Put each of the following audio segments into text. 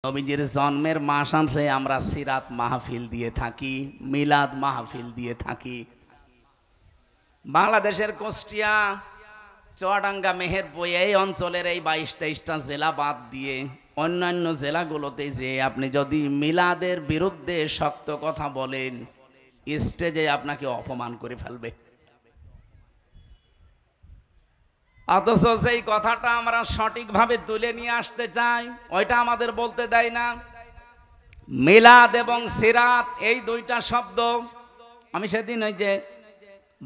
নবীজির জন্মের মাস আসলে আমরা সিরাত মাহফিল দিয়ে থাকি, মিলাদ মাহফিল দিয়ে থাকি। বাংলাদেশের কুষ্টিয়া, চুয়াডাঙ্গা, মেহেরপুর এই অঞ্চলের এই 22-23টা জেলা বাদ দিয়ে অন্যান্য জেলাগুলোতে যে আপনি যদি মিলাদের বিরুদ্ধে শক্ত কথা বলেন, স্টেজে আপনাকে অপমান করে ফেলবে। অথচ সেই কথাটা আমরা সঠিকভাবে তুলে নিয়ে আসতে চাই, ওইটা আমাদের বলতে দেয় না। মিলাদ এবং সিরাত এই দুইটা শব্দ, আমি সেদিন ওই যে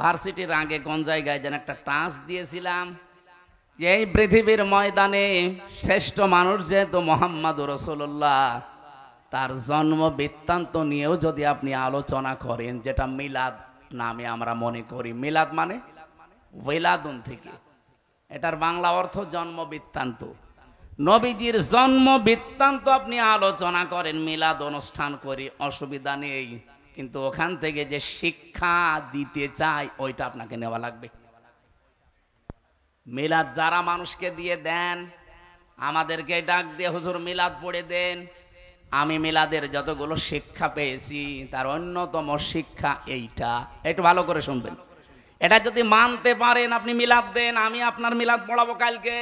ভার্সিটির আগে কোন জায়গায় যেন একটা টাচ দিয়েছিলাম যে এই পৃথিবীর ময়দানে শ্রেষ্ঠ মানুষ যেহেতু মুহাম্মদুর রাসূলুল্লাহ, তার জন্ম বৃত্তান্ত নিয়েও যদি আপনি আলোচনা করেন, যেটা মিলাদ নামে আমরা মনে করি। মিলাদ মানে ওয়েলাদুন থেকে, এটার বাংলা অর্থ জন্ম বৃত্তান্ত। নবীজির জন্ম বৃত্তান্ত আপনি আলোচনা করেন, মিলাদ অনুষ্ঠান করি, অসুবিধা নেই, কিন্তু ওখান থেকে যে শিক্ষা দিতে চাই ওইটা আপনাকে নেওয়া লাগবে। মিলাদ যারা মানুষকে দিয়ে দেন, আমাদেরকে ডাক দিয়ে হুজুর মিলাদ পড়ে দেন, আমি মিলাদের যতগুলো শিক্ষা পেয়েছি তার অন্যতম শিক্ষা এইটা। একটু ভালো করে শুনবেন। এটা যদি মানতে পারেন আপনি মিলাদ দেন, আমি আপনার মিলাদ পড়াবো কালকে।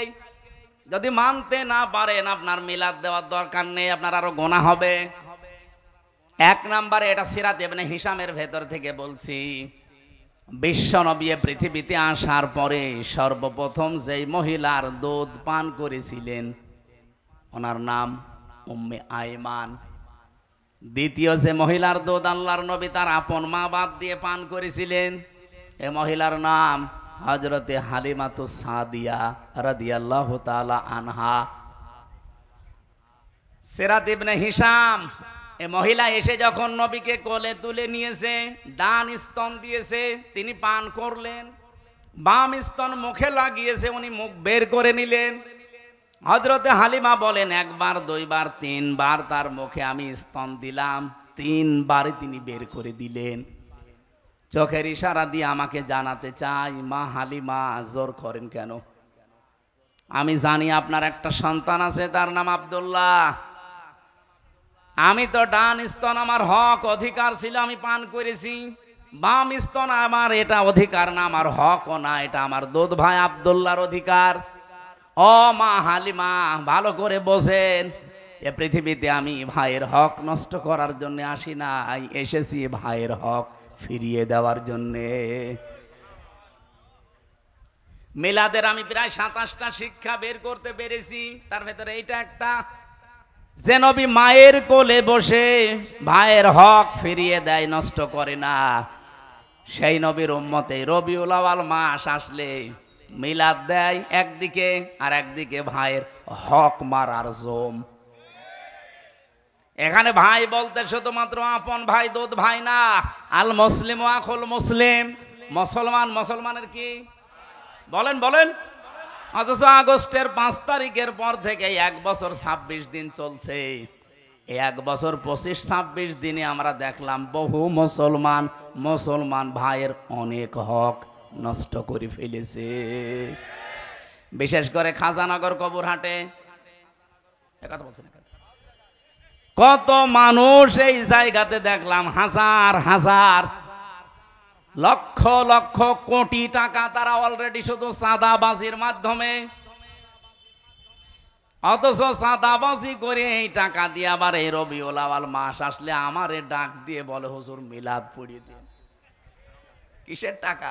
যদি মানতে না পারেন আপনার মিলাদ দেওয়ার দরকার নেই, আপনার আরো গোনা হবে। এক নম্বরে এটা সিরাত ইবনে হিশামের ভেতর থেকে বলছি। বিশ্ব নবী পৃথিবীতে আসার পরে সর্বপ্রথম যেই মহিলার দুধ পান করেছিলেন ওনার নাম উম্মে আইমান। দ্বিতীয় যে মহিলার দুধ আল্লাহর নবী তার আপন মা বাদ দিয়ে পান করেছিলেন, এ মহিলার নাম হযরতে হালিমাতুস সাদিয়া রাদিয়াল্লাহু তাআলা আনহা। সিরাত ইবনে হিশাম, এ মহিলা এসে যখন নবীকে কোলে তুলে নিয়েছে, ডান স্তন দিয়েছে, তিনি পান করলেন, বাম স্তন মুখে লাগিয়েছে, উনি মুখ বের করে নিলেন। হযরতে হালিমা বলেন, একবার, দুইবার, তিনবার তার মুখে আমি স্তন দিলাম, তিনবারে তিনি বের করে দিলেন। চোখের ইশারা দিয়ে আমাকে জানাতে চাই, মা হালিমা জোর করেন কেন? আমি জানি আপনার একটা সন্তান আছে, তার নাম আব্দুল্লাহ। আমি তো ডান স্তন আমার হক অধিকার ছিল, আমি পান করেছি। বাম স্তন আমার এটা অধিকার না, আমার হকও না, এটা আমার দুধ ভাই আব্দুল্লাহর অধিকার। ও মা হালিমা, ভালো করে বোঝেন, এ পৃথিবীতে আমি ভাইয়ের হক নষ্ট করার জন্য আসি নাই, এসেছি ভাইয়ের হক ফিরিয়ে দেওয়ার জন্যে। মিলাদের আমি প্রায় 27টা শিক্ষা বের করতে পেরেছি, তার ভেতরে এইটা একটা, যে নবী মায়ের কোলে বসে ভাইয়ের হক ফিরিয়ে দেয়, নষ্ট করে না। সেই নবীর উম্মতে রবিউল আউয়াল মাস আসলে মিলাদ দেয় একদিকে, আর একদিকে ভাইয়ের হক মারার জম। এখানে ভাই বলতে শুধুমাত্র আপন ভাই, দুধ ভাই না। আল মুসলিম আখুল মুসলিম, মুসলমান মুসলমানের কি বলেন বলেন। অথচ আগস্টের 5 তারিখের পর থেকে 1 বছর 26 দিন চলছে। এই 1 বছর 25-26 দিনে আমরা দেখলাম বহু মুসলমান ভাইয়ের অনেক হক নষ্ট করে ফেলেছে। বিশেষ করে খাজানগর কবরহাটে কথা বলছেন, কত মানুষ এই জায়গাতে দেখলাম, হাজার হাজার, লক্ষ লক্ষ কোটি টাকা তারা অলরেডি শুধু চাঁদাবাজির মাধ্যমে। অথচ চাঁদাবাজি করে এই টাকা দিয়ে আবার এই রবিউল আউয়াল মাস আসলে আমারে ডাক দিয়ে বলে, হুজুর মিলাদ পড়িয়ে দিন। কিসের টাকা?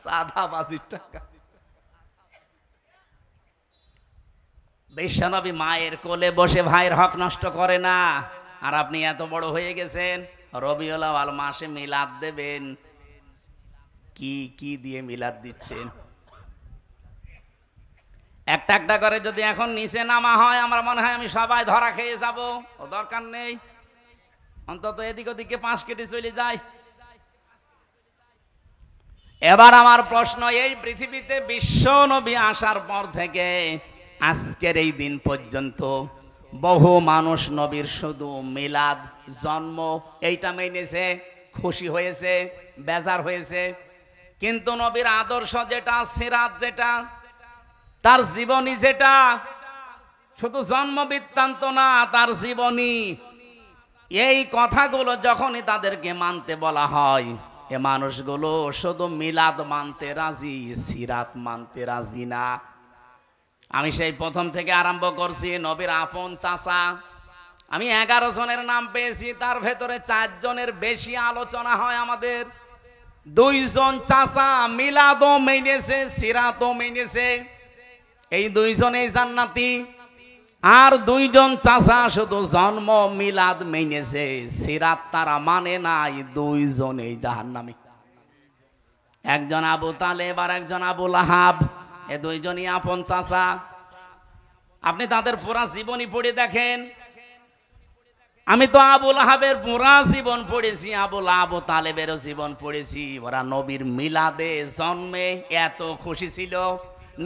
চাঁদাবাজির টাকা। বিশ্বনবী মায়ের কোলে বসে ভাইয়ের হক নষ্ট করে না, আর আপনি এত বড় হয়ে গেছেন রবিউল আউয়াল মাসে মিলাদ দেবেন। কি কি দিয়ে মিলাদ দিচ্ছেন? একটা একটা করে যদি এখন নিচে নামা হয়, আমার মনে হয় আমি সবাই ধরা খেয়ে যাব। ও দরকার নেই, অন্তত এদিক ওদিকে 5 কেটে চলে যায়। এবার আমার প্রশ্ন, এই পৃথিবীতে বিশ্ব নবী আসার পর থেকে আজকের এই দিন পর্যন্ত বহু মানুষ নবীর শুধু মিলাদ, জন্ম এইটা মেনেছে, খুশি হয়েছে, বেজার হয়েছে, কিন্তু নবীর আদর্শ যেটা, সিরাত যেটা, তার জীবনী যেটা, শুধু জন্ম বৃত্তান্ত না, তার জীবনী। এই কথাগুলো যখনই তাদেরকে মানতে বলা হয়, এ মানুষগুলো শুধু মিলাদ মানতে রাজি, সিরাত মানতে রাজি না। আমি সেই প্রথম থেকে আরম্ভ করছি, নবীর আপন চাচা। আমি 11 জনের নাম পেয়েছি, তার ভেতরে 4 জনের বেশি আলোচনা হয় আমাদের। 2 জন চাচা মিলাদও মেনেছে, সিরাতও মেনেছে, এই 2 জনেই জান্নাতি। আর 2 জন চাচা শুধু জন্ম মিলাদ মেনেছে, সিরাত তারা মানে নাই, 2 জনেই জাহান্নামী। একজন আবু তালেব আর একজন আবু লাহাব, এ 2 জনই আপন চাচা। আপনি তাদের পুরা জীবনী পড়ে দেখেন। আমি তো আবু লাহাবের পুরা জীবন পড়েছি, আবু তালেবেরও জীবন পড়েছি। ওরা নবীর মিলাদে জন্মে এত খুশি ছিল,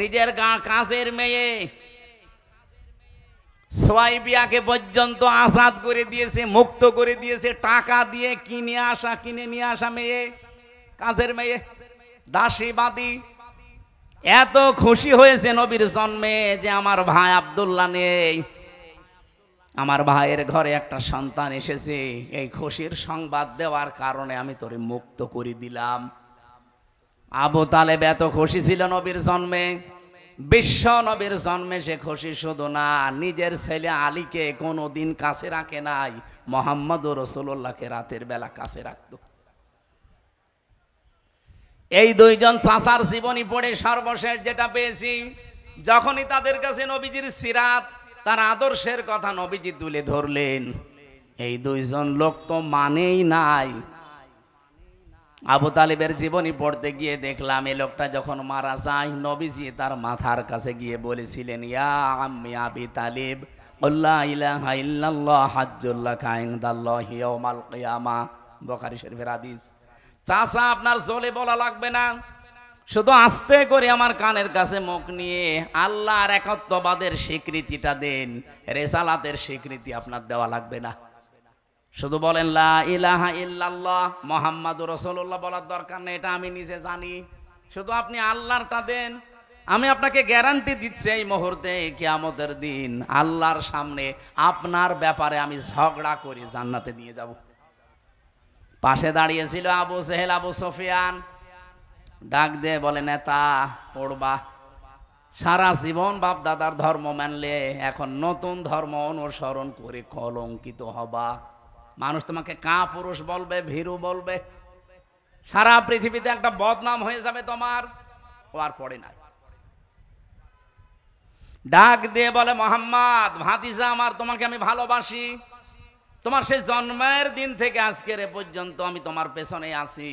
নিজের কাজের মেয়ে সোয়াইবিয়াকে পর্যন্ত আজাদ করে দিয়েছে, মুক্ত করে দিয়েছে, টাকা দিয়ে কিনে নিয়ে আসা মেয়ে, কাজের মেয়ে, দাসী বাদী। এত খুশি হয়েছে নবীর জন্মে যে আমার ভাই আব্দুল্লাহ নেই, আমার ভাইয়ের ঘরে একটা সন্তান এসেছে, এই খুশির সংবাদ দেওয়ার কারণে আমি তোরে মুক্ত করে দিলাম। আবু তালেব এত খুশি ছিল নবীর জন্মে, বিশ্ব নবীর জন্মে সে খুশি শুধু না, নিজের ছেলে আলীকে কোনোদিন কাছে রাখে নাই, মুহাম্মদুর রাসূলুল্লাহকে রাতের বেলা কাছে রাখত। এই 2 জন চাচার জীবনী পড়ে সর্বশেষ যেটা পেয়েছি, যখনই তাদের কাছে নবীজির সিরাত, তার আদর্শের কথা নবীজি তুলে ধরলেন, এই 2 জন লোক তো মানেই নাই। আবু তালেবের জীবনী পড়তে গিয়ে দেখলাম, এই লোকটা যখন মারা যায়, নবীজি তার মাথার কাছে গিয়ে বলেছিলেন, ইয়া আম্মি আবি তালিব, লা ইলাহা ইল্লাল্লাহ হাজ্জুল লাকা ইনদাল্লাহি ইয়াউমাল কিয়ামা। বুখারী শরীফের হাদিস। চাচা, আপনার জোরে বলা লাগবে না, শুধু আস্তে করে আমার কানের কাছে মুখ নিয়ে আল্লাহর একত্ববাদের স্বীকৃতিটা দেন, রিসালাতের স্বীকৃতি আপনার দেওয়া লাগবে না। শুধু বলেন লা ইলাহা ইল্লাল্লাহ মুহাম্মাদুর রাসূলুল্লাহ, বলার দরকার নেই, এটা আমি নিজে জানি। শুধু আপনি আল্লাহরটা দেন। আমি আপনাকে গ্যারান্টি দিচ্ছি, এই মুহূর্তে কিয়ামতের দিন আল্লাহর সামনে আপনার ব্যাপারে আমি ঝগড়া করি জান্নাতে নিয়ে যাব। পাশে দাঁড়িয়েছিল আবু জেহেল, আবু সুফিয়ান। ডাক দিয়ে বলে, নেতা পড়বা, সারা জীবন বাপ দাদার ধর্ম মানলে এখন নতুন ধর্ম অনুসরণ করে কলঙ্কিত হবা। মানুষ তোমাকে কাপুরুষ বলবে, ভীরু বলবে, সারা পৃথিবীতে একটা বদনাম হয়ে যাবে তোমার। ও আর পড়ে নাই। ডাক দিয়ে বলে, মোহাম্মদ ভাতিজা আমার, তোমাকে আমি ভালোবাসি, তোমার সেই জন্মের দিন থেকে আজকের এ পর্যন্ত আমি তোমার পেছনে আছি,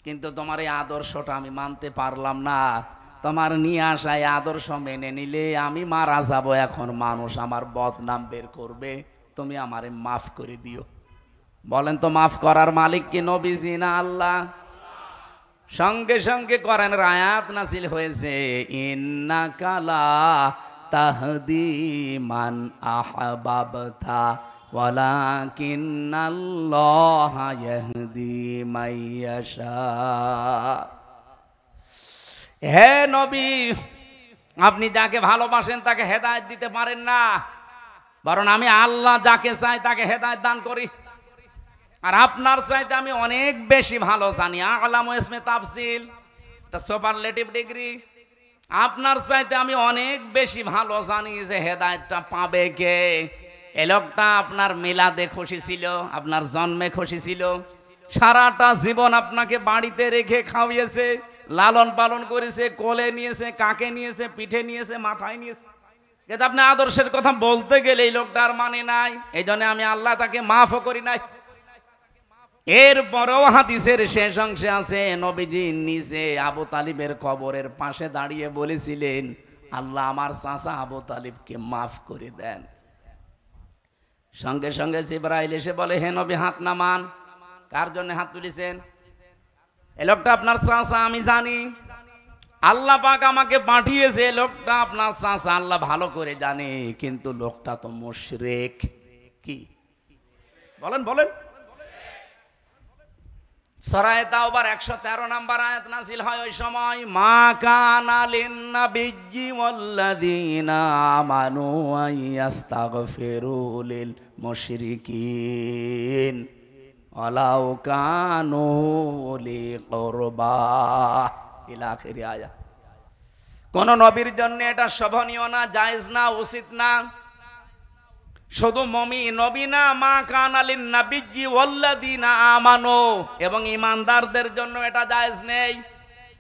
কিন্তু তোমার এই আদর্শটা আমি মানতে পারলাম না। তোমার নিয়ে আসা এই আদর্শ মেনে নিলে আমি মারা যাব, এখন মানুষ আমার বদনাম বের করবে, তুমি আমারে মাফ করে দিও। বলেন তো, মাফ করার মালিক কি নবীজি না আল্লাহ? সঙ্গে সঙ্গে করেন আয়াত নাযিল হয়েছে, ইন্নাকা লা তাহদি মান আহবাবতা ওয়ালাকিন্নাল্লাহা ইয়াহদি মান ইয়াশা। হে নবী, আপনি যাকে ভালোবাসেন তাকে হেদায়েত দিতে পারেন না, বরং আমি আল্লাহ যাকে চাই তাকে হেদায়েত দান করি। আর আপনার চাইতে আমি অনেক বেশি ভালো জানি, আলামু ইসমে তাফসিল, এটা সুপারলেটিভ ডিগ্রি। আপনার চাইতে আমি অনেক বেশি ভালো জানি যে হেদায়েতটা পাবে কে। এই লোকটা আপনার মিলাদে খুশি ছিল, আপনার জন্মে খুশি ছিল, সারাটা জীবন আপনাকে বাড়িতে রেখে খাওয়িয়েছে, লালন পালন করেছে, কোলে নিয়েছে, কাকে নিয়েছে, পিঠে নিয়েছে, মাথায় নিয়েছে, কিন্তু আপনি আদর্শের কথা বলতে গেলে এই লোকটার মানে নাই। এই জন্য আমি আল্লাহ তাকে মাফও করি নাই। এরপরেও হাদিসের শেষ অংশে আছে, নবীজি নিজে আবু তালিবের কবরের পাশে দাঁড়িয়ে বলেছিলেন, আল্লাহ আমার চাচা আবু তালিবকে মাফ করে দেন। সঙ্গে সঙ্গে জিবরাইল এসে বলে, হে নবী হাত নামান। কার জন্য হাত তুলেছেন? এই লোকটা আপনার চাচা, আমি জানি, আল্লাহ পাক আমাকে পাঠিয়েছে, লোকটা আপনার চাচা, আল্লাহ ভালো করে জানে, কিন্তু লোকটা তো মুশরিক। কি বলেন বলেন? সূরা তাওবার 113 নম্বর আয়াত নাযিল হয় ওই সময়, মা কানা লিন-নাবিয়্যি ওয়াল্লাযীনা আমানু আইয়াস্তাগফিরু লিল মুশরিকিন ওয়ালাউ কানু উলি কুরবা ইলা আখিরি আয়াত। কোন নবীর জন্য এটা শোভনীয় না, জায়েজ না, উচিত না। শুধু নবী না, মা কানা লিন-নাবিয়্যি ওয়াল্লাযীনা আমানু, এবং ঈমানদারদের জন্য এটা জায়েজ নেই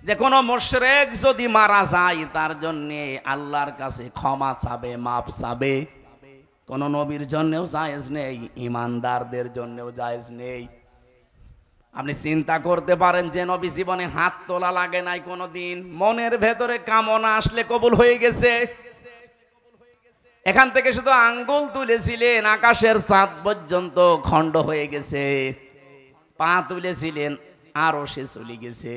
যে কোনো মুশরিক যদি মারা যায় তার জন্য আল্লাহর কাছে ক্ষমা চাবে, মাপ চাবে। কোন নবীর জন্যও জায়েজ নেই, ঈমানদারদের জন্যও জায়েজ নেই। আপনি চিন্তা করতে পারেন যে নবী জীবনে হাত তোলা লাগে নাই কোনোদিন, মনের ভেতরে কামনা আসলে কবুল হয়ে গেছে। এখান থেকে শুধু আঙ্গুল তুলেছিলেন আকাশের চাঁদ পর্যন্ত খণ্ড হয়ে গেছে, পা তুলেছিলেন আরো সে চলে গেছে।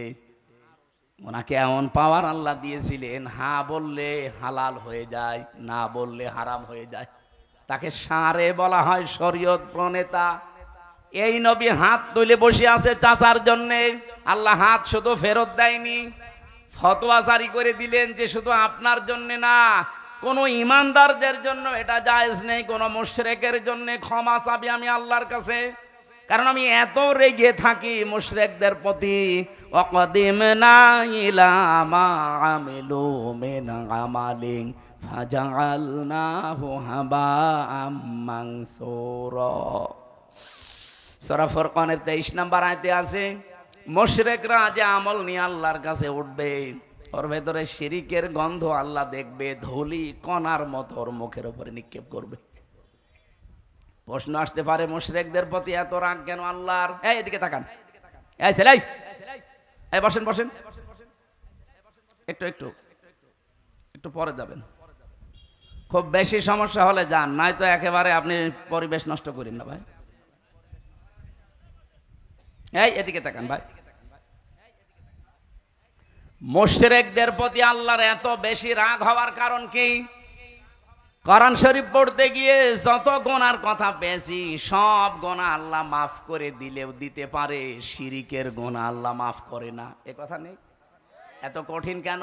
ওনাকে এমন পাওয়ার আল্লাহ দিয়েছিলেন, হ্যাঁ বললে হালাল হয়ে যায়, না বললে হারাম হয়ে যায়। তাকে সারে বলা হয়, শরীয়ত প্রণেতা। এই নবী হাত তুলে বসে আছে চাচার জন্যে, আল্লাহ হাত শুধু ফেরত দেয়নি, ফতোয়া জারি করে দিলেন যে শুধু আপনার জন্য না, কোন ঈমানদারদের জন্য এটা জায়েজ নেই। কোন মুশরিকের জন্য ক্ষমা চাবি আমি আল্লাহর কাছে, কারণ আমি এত রেগে থাকি মুশরিকদের প্রতি। ওয়াকাদিমনা ইলা মা আমিলু মিন আমালিন ফাজআলনাহু হাবাআম মানসুরা। সূরা ফুরকানের 23 নম্বর আয়াতে আছে, মুশরিকরা যে আমল নিয়ে আল্লাহর কাছে উঠবে, ওর ভেতরে শিরিকের গন্ধ আল্লাহ দেখবে, ধুলি কণার মতো ওর মুখের উপরে নিক্ষেপ করবে। প্রশ্ন আসতে পারে, মুশরিকদের প্রতি এত রাগ কেন আল্লাহর? এই এদিকে তাকান, এই ছেলে, এই বসেন বসেন, একটু একটু একটু পরে যাবেন। খুব বেশি সমস্যা হলে যান, নাই তো একেবারে আপনি পরিবেশ নষ্ট করেন না ভাই। এই এদিকে তাকান ভাই। মুশরিকদের প্রতি আল্লাহর এত বেশি রাগ হওয়ার কারণ কি? কোরআন শরীফ পড়তে গিয়ে যত গুনার কথা পেয়েছি, সব গুনাহ আল্লাহ মাফ করে দিলেও দিতে পারে, শিরিকের গুনাহ আল্লাহ মাফ করে না, এ কথা নেই। এত কঠিন কেন?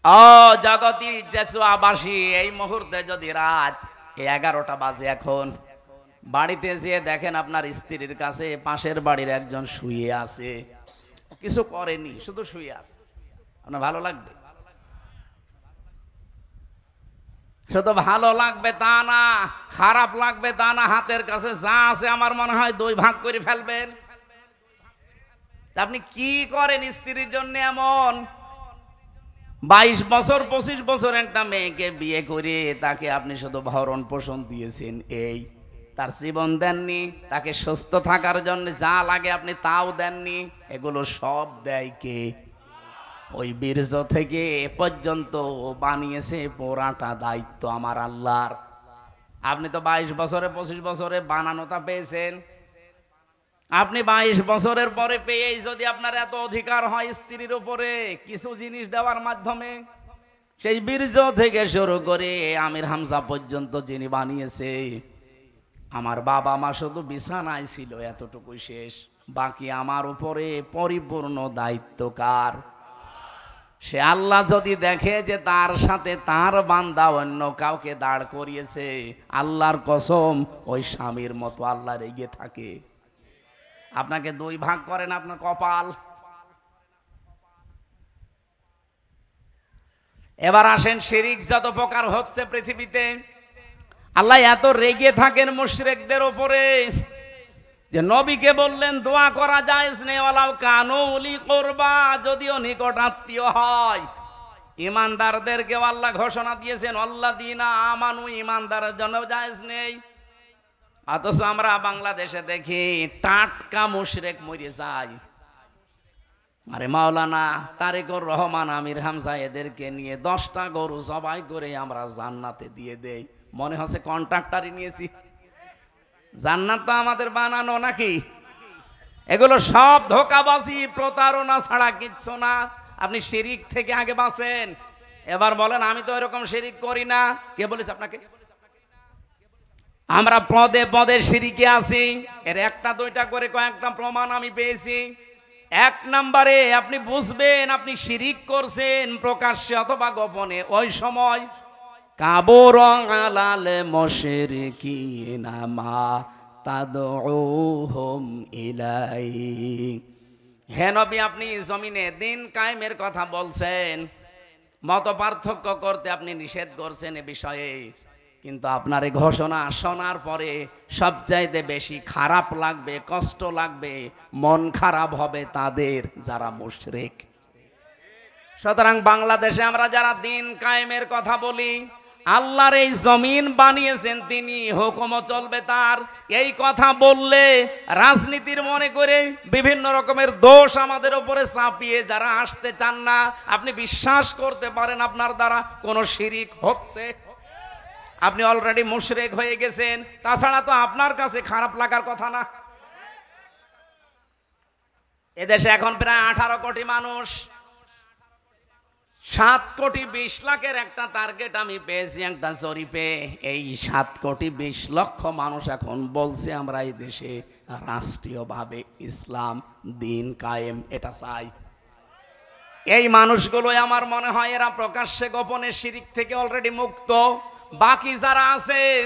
ও জগতি জেচুয়াবাসী, এই মুহূর্তে যদি রাত 11টা বাজে, এখন বাড়িতে যেয়ে দেখেন আপনার স্ত্রীর কাছে পাশের বাড়ির একজন শুয়ে আছে, কিছু করেনি, শুধু শুয়ে আছে, আপনার ভালো লাগবে? শুধু ভালো লাগবে তা না, খারাপ লাগবে তা না। হাতের কাছে যা আছে আমার মনে হয় 2 ভাগ করে ফেলবেন। আপনি কি করেন স্ত্রীর জন্য এমন? 22 বছর 25 বছর একটা মেয়েকে বিয়ে করে তাকে আপনি শুধু ভরণ পোষণ দিয়েছেন, এই তার জীবন দেননি, তাকে সুস্থ থাকার জন্য যা লাগে আপনি তাও দেননি। এগুলো সব দেয় কে? ওই বীর্য থেকে এ পর্যন্ত বানিয়েছে পুরাটা দায়িত্ব আমার আল্লাহর। আপনি তো 22 বছরে 25 বছরে বানানোটা পেয়েছেন। আপনি 22 বছরের পরে পেয়েই যদি আপনার এত অধিকার হয় স্ত্রীর উপরে কিছু জিনিস দেওয়ার মাধ্যমে, সেই বীর্য থেকে শুরু করে আমির হামজা পর্যন্ত যিনি বানিয়েছে, আমার বাবা মা শুধু বিছানায় ছিল, এতটুকুই শেষ। বাকি আমার উপরে পরিপূর্ণ দায়িত্ব কার? সে আল্লাহ যদি দেখে যে তার সাথে তার বান্দা অন্য কাউকে দাঁড় করিয়েছে, আল্লাহর কসম ওই স্বামীর মতো আল্লাহ রেগে থাকে। আপনাকে 2 ভাগ করেন আপনার কপাল। এবার আসেন, শিরিক যত প্রকার হচ্ছে পৃথিবীতে, আল্লাহ এত রেগে থাকেন মুশরিকদের উপরে যে নবীকে বললেন দোয়া করা জায়েজ নেই, ওয়ালাউ কানু উলি কুরবা, যদিও নিকট আত্মীয় হয়। ঈমানদারদেরকে আল্লাহ ঘোষণা দিয়েছেন আল্লাযীনা আমানু, ঈমানদারের জন্য জায়েজ নেই। অথচ আমরা বাংলাদেশে দেখি টাটকা মুশরিক মরে যায়। আরে মাওলানা তারেকুর রহমান, আমির হামজা এদেরকে নিয়ে 10টা গরু জবাই করে আমরা জান্নাতে দিয়ে দেই, মনে হচ্ছে কন্ট্রাক্টরই নিয়েছি। জান্নাত তো আমাদের বানানো নাকি? এগুলো সব ধোঁকাবাজি, প্রতারণা ছাড়া কিচ্ছু না। আপনি শিরিক থেকে আগে বাঁচেন। এবার বলেন আমি তো এরকম শিরিক করি না, কে বলেছে আপনাকে? আমরা পদে পদে শিরিকে আছি। এর একটা দুইটা করে কয়েকটা প্রমাণ আমি পেয়েছি। এক নম্বরে আপনি বুঝবেন আপনি শিরিক করছেন প্রকাশ্যে অথবা গোপনে ওই সময় কাবর আলাল মুশরিকিনা মা তাদউহুম ইলাই। হে নবী, আপনি জমিনে দিন কায়েমের কথা বলছেন, মত পার্থক্য করতে আপনি নিষেধ করছেন এ বিষয়ে, কিন্তু আপনার এই ঘোষণা শোনার পরে সবচাইতে বেশি খারাপ লাগবে, কষ্ট লাগবে, মন খারাপ হবে তাদের যারা মুশরিক। সুতরাং বাংলাদেশে আমরা যারা দিন কায়েমের কথা বলি, আল্লাহর এই জমিন বানিয়েছেন তিনি, হুকুমও চলবে তার, এই কথা বললে রাজনীতির মনে করে বিভিন্ন রকমের দোষ আমাদের উপরে চাপিয়ে যারা আসতে চান না, আপনি বিশ্বাস করতে পারেন আপনার দ্বারা কোনো শিরিক হচ্ছে, আপনি অলরেডি মুশরিক হয়ে গেছেন। তাছাড়া তো আপনার কাছে খারাপ লাগার কথা না। এদেশে এখন প্রায় 18 কোটি মানুষ, 7 কোটি 20 লাখের একটা টার্গেট আমি পেয়েছি একটা জরিপে। এই 7 কোটি 20 লক্ষ মানুষ এখন বলছে আমরা এই দেশে রাষ্ট্রীয়ভাবে ইসলাম দিন কায়েম এটা চাই। এই মানুষগুলো আমার মনে হয় এরা প্রকাশ্যে গোপনে শিরিক থেকে অলরেডি মুক্ত। বাকি যারা আছেন,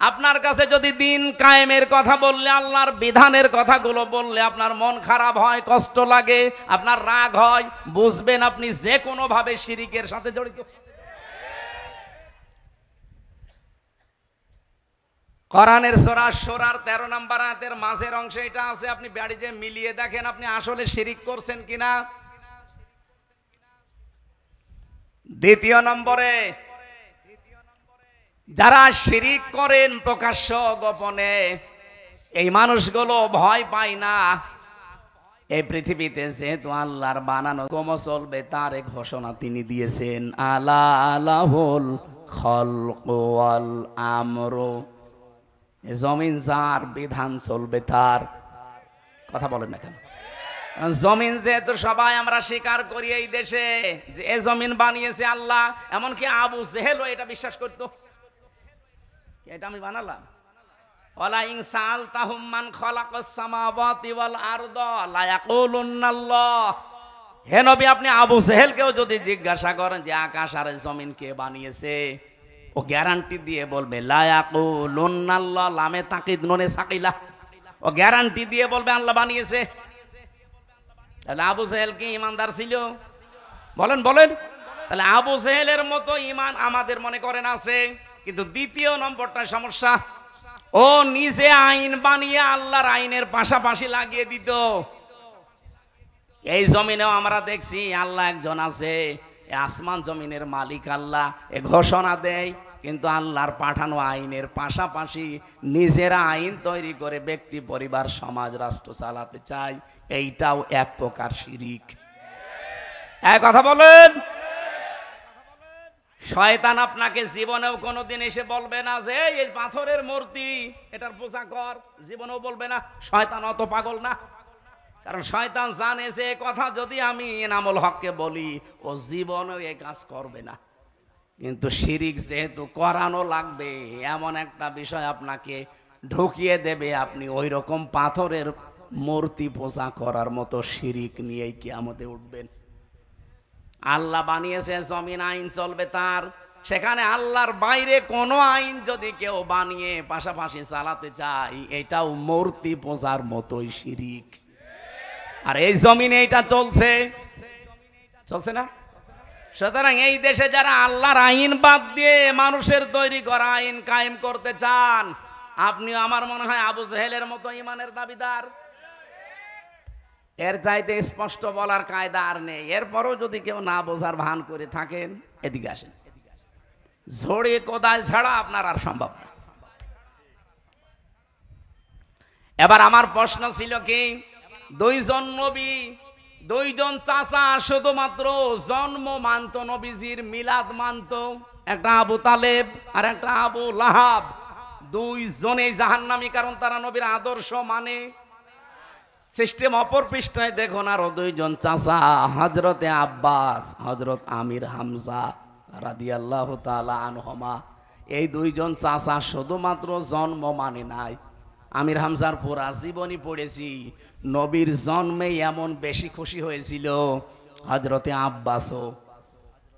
আপনার কাছে যদি দিন কায়েমের কথা বললে, আল্লাহর বিধানের কথাগুলো বললে আপনার মন খারাপ হয়, কষ্ট লাগে, আপনার রাগ হয়, বুঝবেন আপনি যে কোনো ভাবে শিরিকের সাথে জড়িত। কোরআনের সূরা সূরার 13 নম্বর আয়াতের মাঝের অংশে এটা আছে, আপনি বাড়িতে মিলিয়ে দেখেন আপনি আসলে শিরিক করছেন কিনা। দ্বিতীয় নম্বরে, যারা শিরিক করেন প্রকাশ্য গোপনে, এই মানুষগুলো ভয় পায় না। এই পৃথিবীতে যেহেতু আল্লাহর বানানো হুকুম চলবে তার এক ঘোষণা তিনি দিয়েছেন, আলা লাহুল খালকু ওয়াল আমরু, জমিন যার, বিধান চলবে তার। কথা বলেন না কেন? জমিন যেহেতু সবাই আমরা স্বীকার করি এই দেশে যে এ জমিন বানিয়েছে আল্লাহ, এমনকি আবু জেহেলও এটা বিশ্বাস করতো। এটা আমি বানালাম। ওয়ালা ইন সাআলতাহুম মান খালাকাস সামাওয়াতি ওয়াল আরদা লা ইয়াকুলুনাল্লাহ। হে নবী, আপনি আবু জেহেলকেও যদি জিজ্ঞাসা করেন যে আকাশ আর জমিন কে বানিয়েছে, ও গ্যারান্টি দিয়ে বলবে লা ইয়াকুলুনাল্লাহ, লামে তাকিদ নুনে সাকিলা, ও গ্যারান্টি দিয়ে বলবে আল্লাহ বানিয়েছে। তাহলে আবু জেহেল কি ইমানদার ছিল? বলেন বলেন। তাহলে আবু জেহেলের মতো ইমান আমাদের মনে করেন আছে। কিন্তু দ্বিতীয় নম্বরটা সমস্যা, ও নিজে আইন বানিয়ে আল্লাহর আইনের পাশাপাশি লাগিয়ে দিত। এই জমিনেও আমরা দেখছি আল্লাহ একজন আছে, আসমান জমিনের মালিক আল্লাহ, এ ঘোষণা দেয়, কিন্তু আল্লাহর পাঠানো আইনের পাশাপাশি নিজেরা আইন তৈরি করে ব্যক্তি, পরিবার, সমাজ, রাষ্ট্র চালাতে চায়। এইটাও এক প্রকার শিরিক। এক কথা বলেন। শয়তান আপনাকে জীবনেও কোনোদিন এসে বলবে না যে এই পাথরের মূর্তি এটার পূজা কর, জীবনেও বলবে না। শয়তান অত পাগল না, কারণ শয়তান জানে যে কথা যদি আমি এনামুল হককে বলি ও জীবনেও এই কাজ করবে না। কিন্তু শিরিক যেহেতু করানো লাগবে, এমন একটা বিষয় আপনাকে ঢুকিয়ে দেবে, আপনি ওই রকম পাথরের মূর্তি পূজা করার মতো শিরিক নিয়েই কিয়ামতে উঠবেন। আল্লাহ বানিয়েছে জমিন, আইন চলবে তার, সেখানে আল্লাহর বাইরে কোনো আইন যদি কেউ বানিয়ে পাশাপাশি চালাতে চায়, এটাও মূর্তি পূজার মতোই শিরিক। আর এই জমিনে এটা চলছে, চলছে না? সুতরাং এই দেশে যারা আল্লাহর আইন বাদ দিয়ে মানুষের তৈরি করা আইন কায়েম করতে চান, আপনি আমার মনে হয় আবু জেহেলের মতো ইমানের দাবিদার। এর চাইতে স্পষ্ট বলার কায়দা আর নেই। এরপরও যদি কেউ না বোঝার ভান করে থাকেন, এদিকে আসেন। ঝড়ে কোদাল ছাড়া আপনার আর সম্ভব না। এবার আমার প্রশ্ন ছিল কি, দুইজন নবী, দুইজন চাচা শুধুমাত্র জন্ম মানত নবীজির, মিলাদ মানত, একটা আবু তালেব আর একটা আবু লাহাব। দুইজনেই জাহান্নামী, কারণ তারা নবীর আদর্শ মানে। সিস্টেম অপর পৃষ্ঠায় দেখুন আরো দুইজন চাচা, হযরতে আব্বাস, হযরত আমির হামজা রাদিয়াল্লাহু তাআলা আনহুমা। এই দুইজন চাচা শুধুমাত্র জন্ম মানে নাই, আমির হামজার পুরা জীবনী পড়েছি, নবীর জন্মে এমন বেশি খুশি হয়েছিল হযরতে আব্বাসও।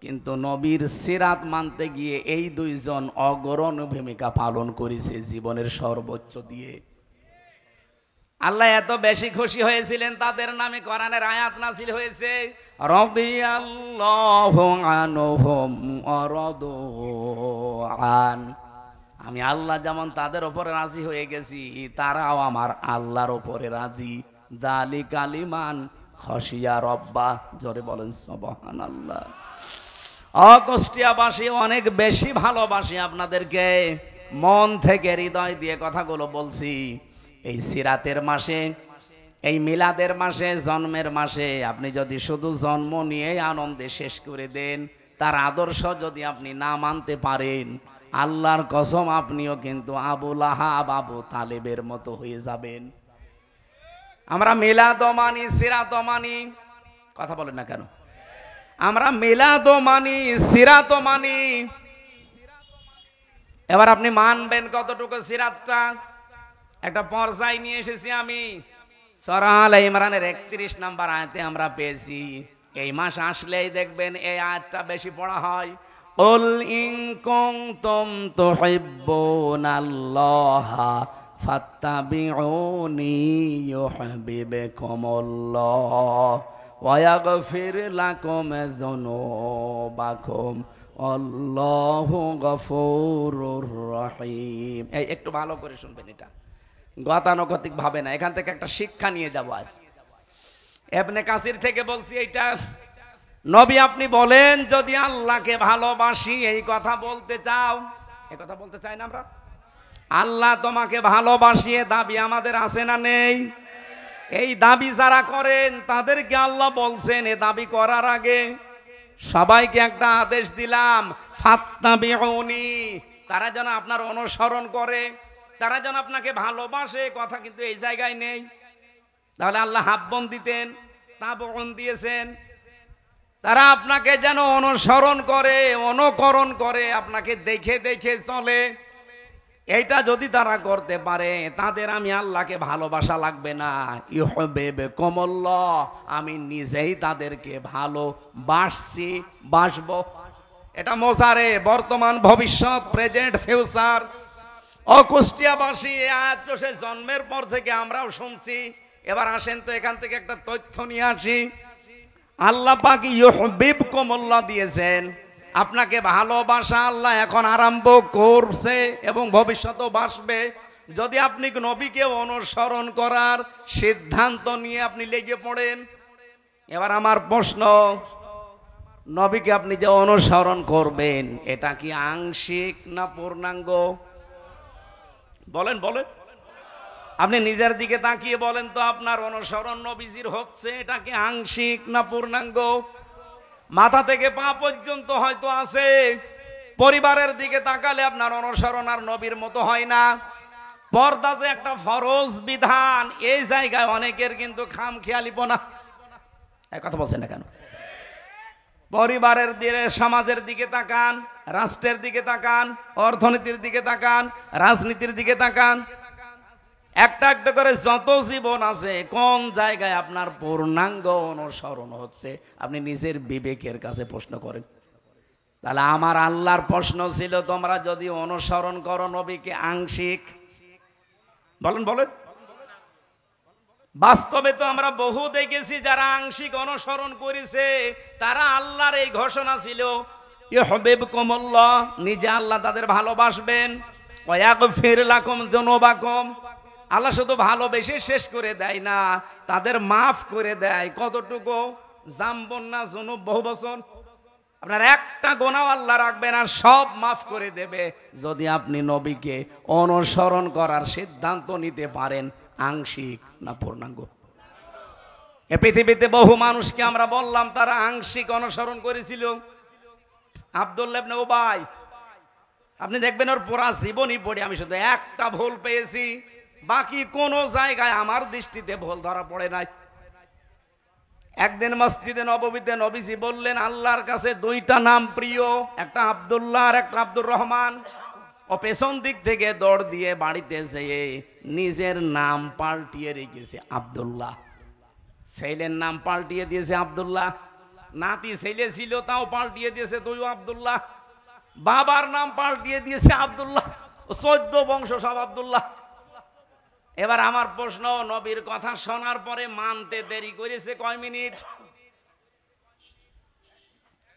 কিন্তু নবীর সিরাত মানতে গিয়ে এই দুইজন অগ্রণী ভূমিকা পালন করেছে জীবনের সর্বোচ্চ দিয়ে। আল্লাহ এত বেশি খুশি হয়েছিলেন তাদের নামে কোরআনের আয়াত নাযিল হয়েছে, রাদিয়াল্লাহু আনহুম ওয়া রাদু আন। আমি আল্লাহ যেমন তাদের উপরে রাজি হয়ে গেছি, তারাও আমার আল্লাহর উপরে রাজি। যালিকা লিমান খাশিয়া রাব্বা, জোরে বলেন সুবহানাল্লাহ। কুষ্টিয়াবাসী অনেক বেশি ভালোবাসি আপনাদেরকে, মন থেকে হৃদয় দিয়ে কথাগুলো বলছি। এই সিরাতের মাসে, এই মিলাদের মাসে, জন্মের মাসে আপনি যদি শুধু জন্ম নিয়ে আনন্দে শেষ করে দেন, তার আদর্শ যদি আপনি না মানতে পারেন, আল্লাহর কসম আপনিও কিন্তু আবু লাহাব, আবু তালেবের মতো হয়ে যাবেন। আমরা মিলাদ মানি, সিরাত মানি, কথা বলেন না কেন? আমরা মিলাদ মানি, সিরাত মানি। এবার আপনি মানবেন কতটুকু সিরাতটা? একটা পর্যায় নিয়ে এসেছি আমি, সূরা আলে ইমরানের 31 নম্বর আয়াতে আমরা পেয়েছি। এই মাস আসলেই দেখবেন এই আয়াতটা বেশি পড়া হয়। কুল ইন কুনতুম তুহিব্বুনাল্লাহা ফাত্তাবিউনি ইউহিব্বুকুমুল্লাহ ওয়া ইয়াগফির লাকুম যুনুবাকুম আল্লাহু গফুরুর রহিম। এই একটু ভালো করে শুনবেন, এটা গতানুগতিক ভাবে না, এখান থেকে একটা শিক্ষা নিয়ে যাব আজ। ইবনে কাসির থেকে বলছি এইটা। নবী আপনি বলেন, যদি আল্লাহকে ভালোবাসি এই কথা বলতে চাও, এই কথা বলতে চাই না আমরা? আল্লাহ তোমাকে ভালোবাসিয়ে দাবি আমাদের আছে না নেই? এই দাবি যারা করেন তাদেরকে আল্লাহ বলছেন, এ দাবি করার আগে সবাইকে একটা আদেশ দিলাম, ফাত্তাবিউনি, তারা যেন আপনার অনুসরণ করে, তারা যেন আপনাকে ভালোবাসে। কথা কিন্তু এই জায়গায় নেই। তাহলে আল্লাহ হাব্বন দিতেন, তাবউন দিয়েছেন। তারা আপনাকে যেন অনুসরণ করে, অনুকরণ করে, আপনাকে দেখে দেখে চলে। এইটা যদি তারা করতে পারে, তাদের আমি আল্লাহকে ভালোবাসা লাগবে না, ইউহিব্বুকুমুল্লাহ, আমি নিজেই তাদেরকে ভালোবাসছি, বাসবো। এটা মোসারে, বর্তমান, ভবিষ্যৎ, প্রেজেন্ট, ফিউচার। কুষ্টিয়াবাসী এই আয়াত সে জন্মের পর থেকে আমরাও শুনছি। এবার আসেন তো এখান থেকে একটা তথ্য নিয়ে আসি। আল্লাহ পাক ইউহিব্বুকুমুল্লাহ দিয়েছেন, আপনাকে ভালোবাসা আল্লাহ এখন আরম্ভ করছে এবং ভবিষ্যতেও বাসবে, যদি আপনি নবীকে অনুসরণ করার সিদ্ধান্ত নিয়ে আপনি লেগে পড়েন। এবার আমার প্রশ্ন, নবীকে আপনি যে অনুসরণ করবেন, এটা কি আংশিক না পূর্ণাঙ্গ? বলেন বলেন, আপনি নিজের দিকে তাকিয়ে বলেন তো, আপনার অনুসরণ নবীজির হচ্ছে, এটা কি আংশিক না পূর্ণাঙ্গ? মাথা থেকে পা পর্যন্ত হয়তো আছে, পরিবারের দিকে তাকালে আপনার অনুসরণ আর নবীর মতো হয় না। পর্দা যে একটা ফরজ বিধান, এই জায়গায় অনেকের কিন্তু খামখেয়ালিপনা। এই কথা বলছেন না কেন? পরিবারের দিকে, সমাজের দিকে তাকান, রাষ্ট্রের দিকে তাকান, অর্থনীতির দিকে তাকান, রাজনীতির দিকে তাকান, একটা একটা করে যত জীবন আছে, কোন জায়গায় আপনার পূর্ণাঙ্গ অনুসরণ হচ্ছে? আপনি নিজের বিবেকের কাছে প্রশ্ন করেন। তাহলে আমার আল্লাহর প্রশ্ন ছিল, তোমরা যদি অনুসরণ করো নবীকে আংশিক, বলেন বলেন। বাস্তবে তো আমরা বহু দেখেছি যারা আংশিক অনুসরণ করেছে, তারা আল্লাহর এই ঘোষণা ছিল, ইউহিব্বুকুমুল্লাহ, নিজে আল্লাহ তাদের ভালোবাসবেন, ওয়া ইয়াগফির লাকুম যুনুবাকুম, আল্লাহ শুধু ভালোবেসে শেষ করে দেয় না, তাদের মাফ করে দেয়। কতটুকু? জামবন না যুনুব, বহু বছর। আপনার একটা গোনাও আল্লাহ রাখবেন আর সব মাফ করে দেবে, যদি আপনি নবীকে অনুসরণ করার সিদ্ধান্ত নিতে পারেন। আংশিক না পূর্ণাঙ্গ? এ পৃথিবীতে বহু মানুষকে আমরা বললাম তারা আংশিক অনুসরণ করেছিল। আব্দুল্লাহ ইবনে উবাই, আপনি দেখবেন ওর পুরা জীবনী পড়ে আমি শুধু একটা ভুল পেয়েছি, বাকি কোন জায়গায় আমার দৃষ্টিতে ভুল ধরা পড়ে নাই। একদিন মসজিদে নববীতে নবীজি বললেন, আল্লাহর কাছে দুইটা নাম প্রিয়, একটা আব্দুল্লাহ আর একটা আব্দুর রহমান। ও পেছন দিক থেকে দৌড় দিয়ে বাড়িতে যেয়ে নিজের নাম পাল্টিয়ে রেখেছে আব্দুল্লাহ। ছেলের নাম পাল্টিয়ে দিয়েছে আব্দুল্লাহ, নাতি ছেলে ছিল তাও পাল্টিয়ে দিয়েছে তুইও আব্দুল্লাহ, বাবার নাম পাল্টিয়ে দিয়েছে আব্দুল্লাহ, 14 বংশ সব আব্দুল্লাহ। এবার আমার প্রশ্ন, নবীর কথা শোনার পরে মানতে দেরি করেছে কয় মিনিট?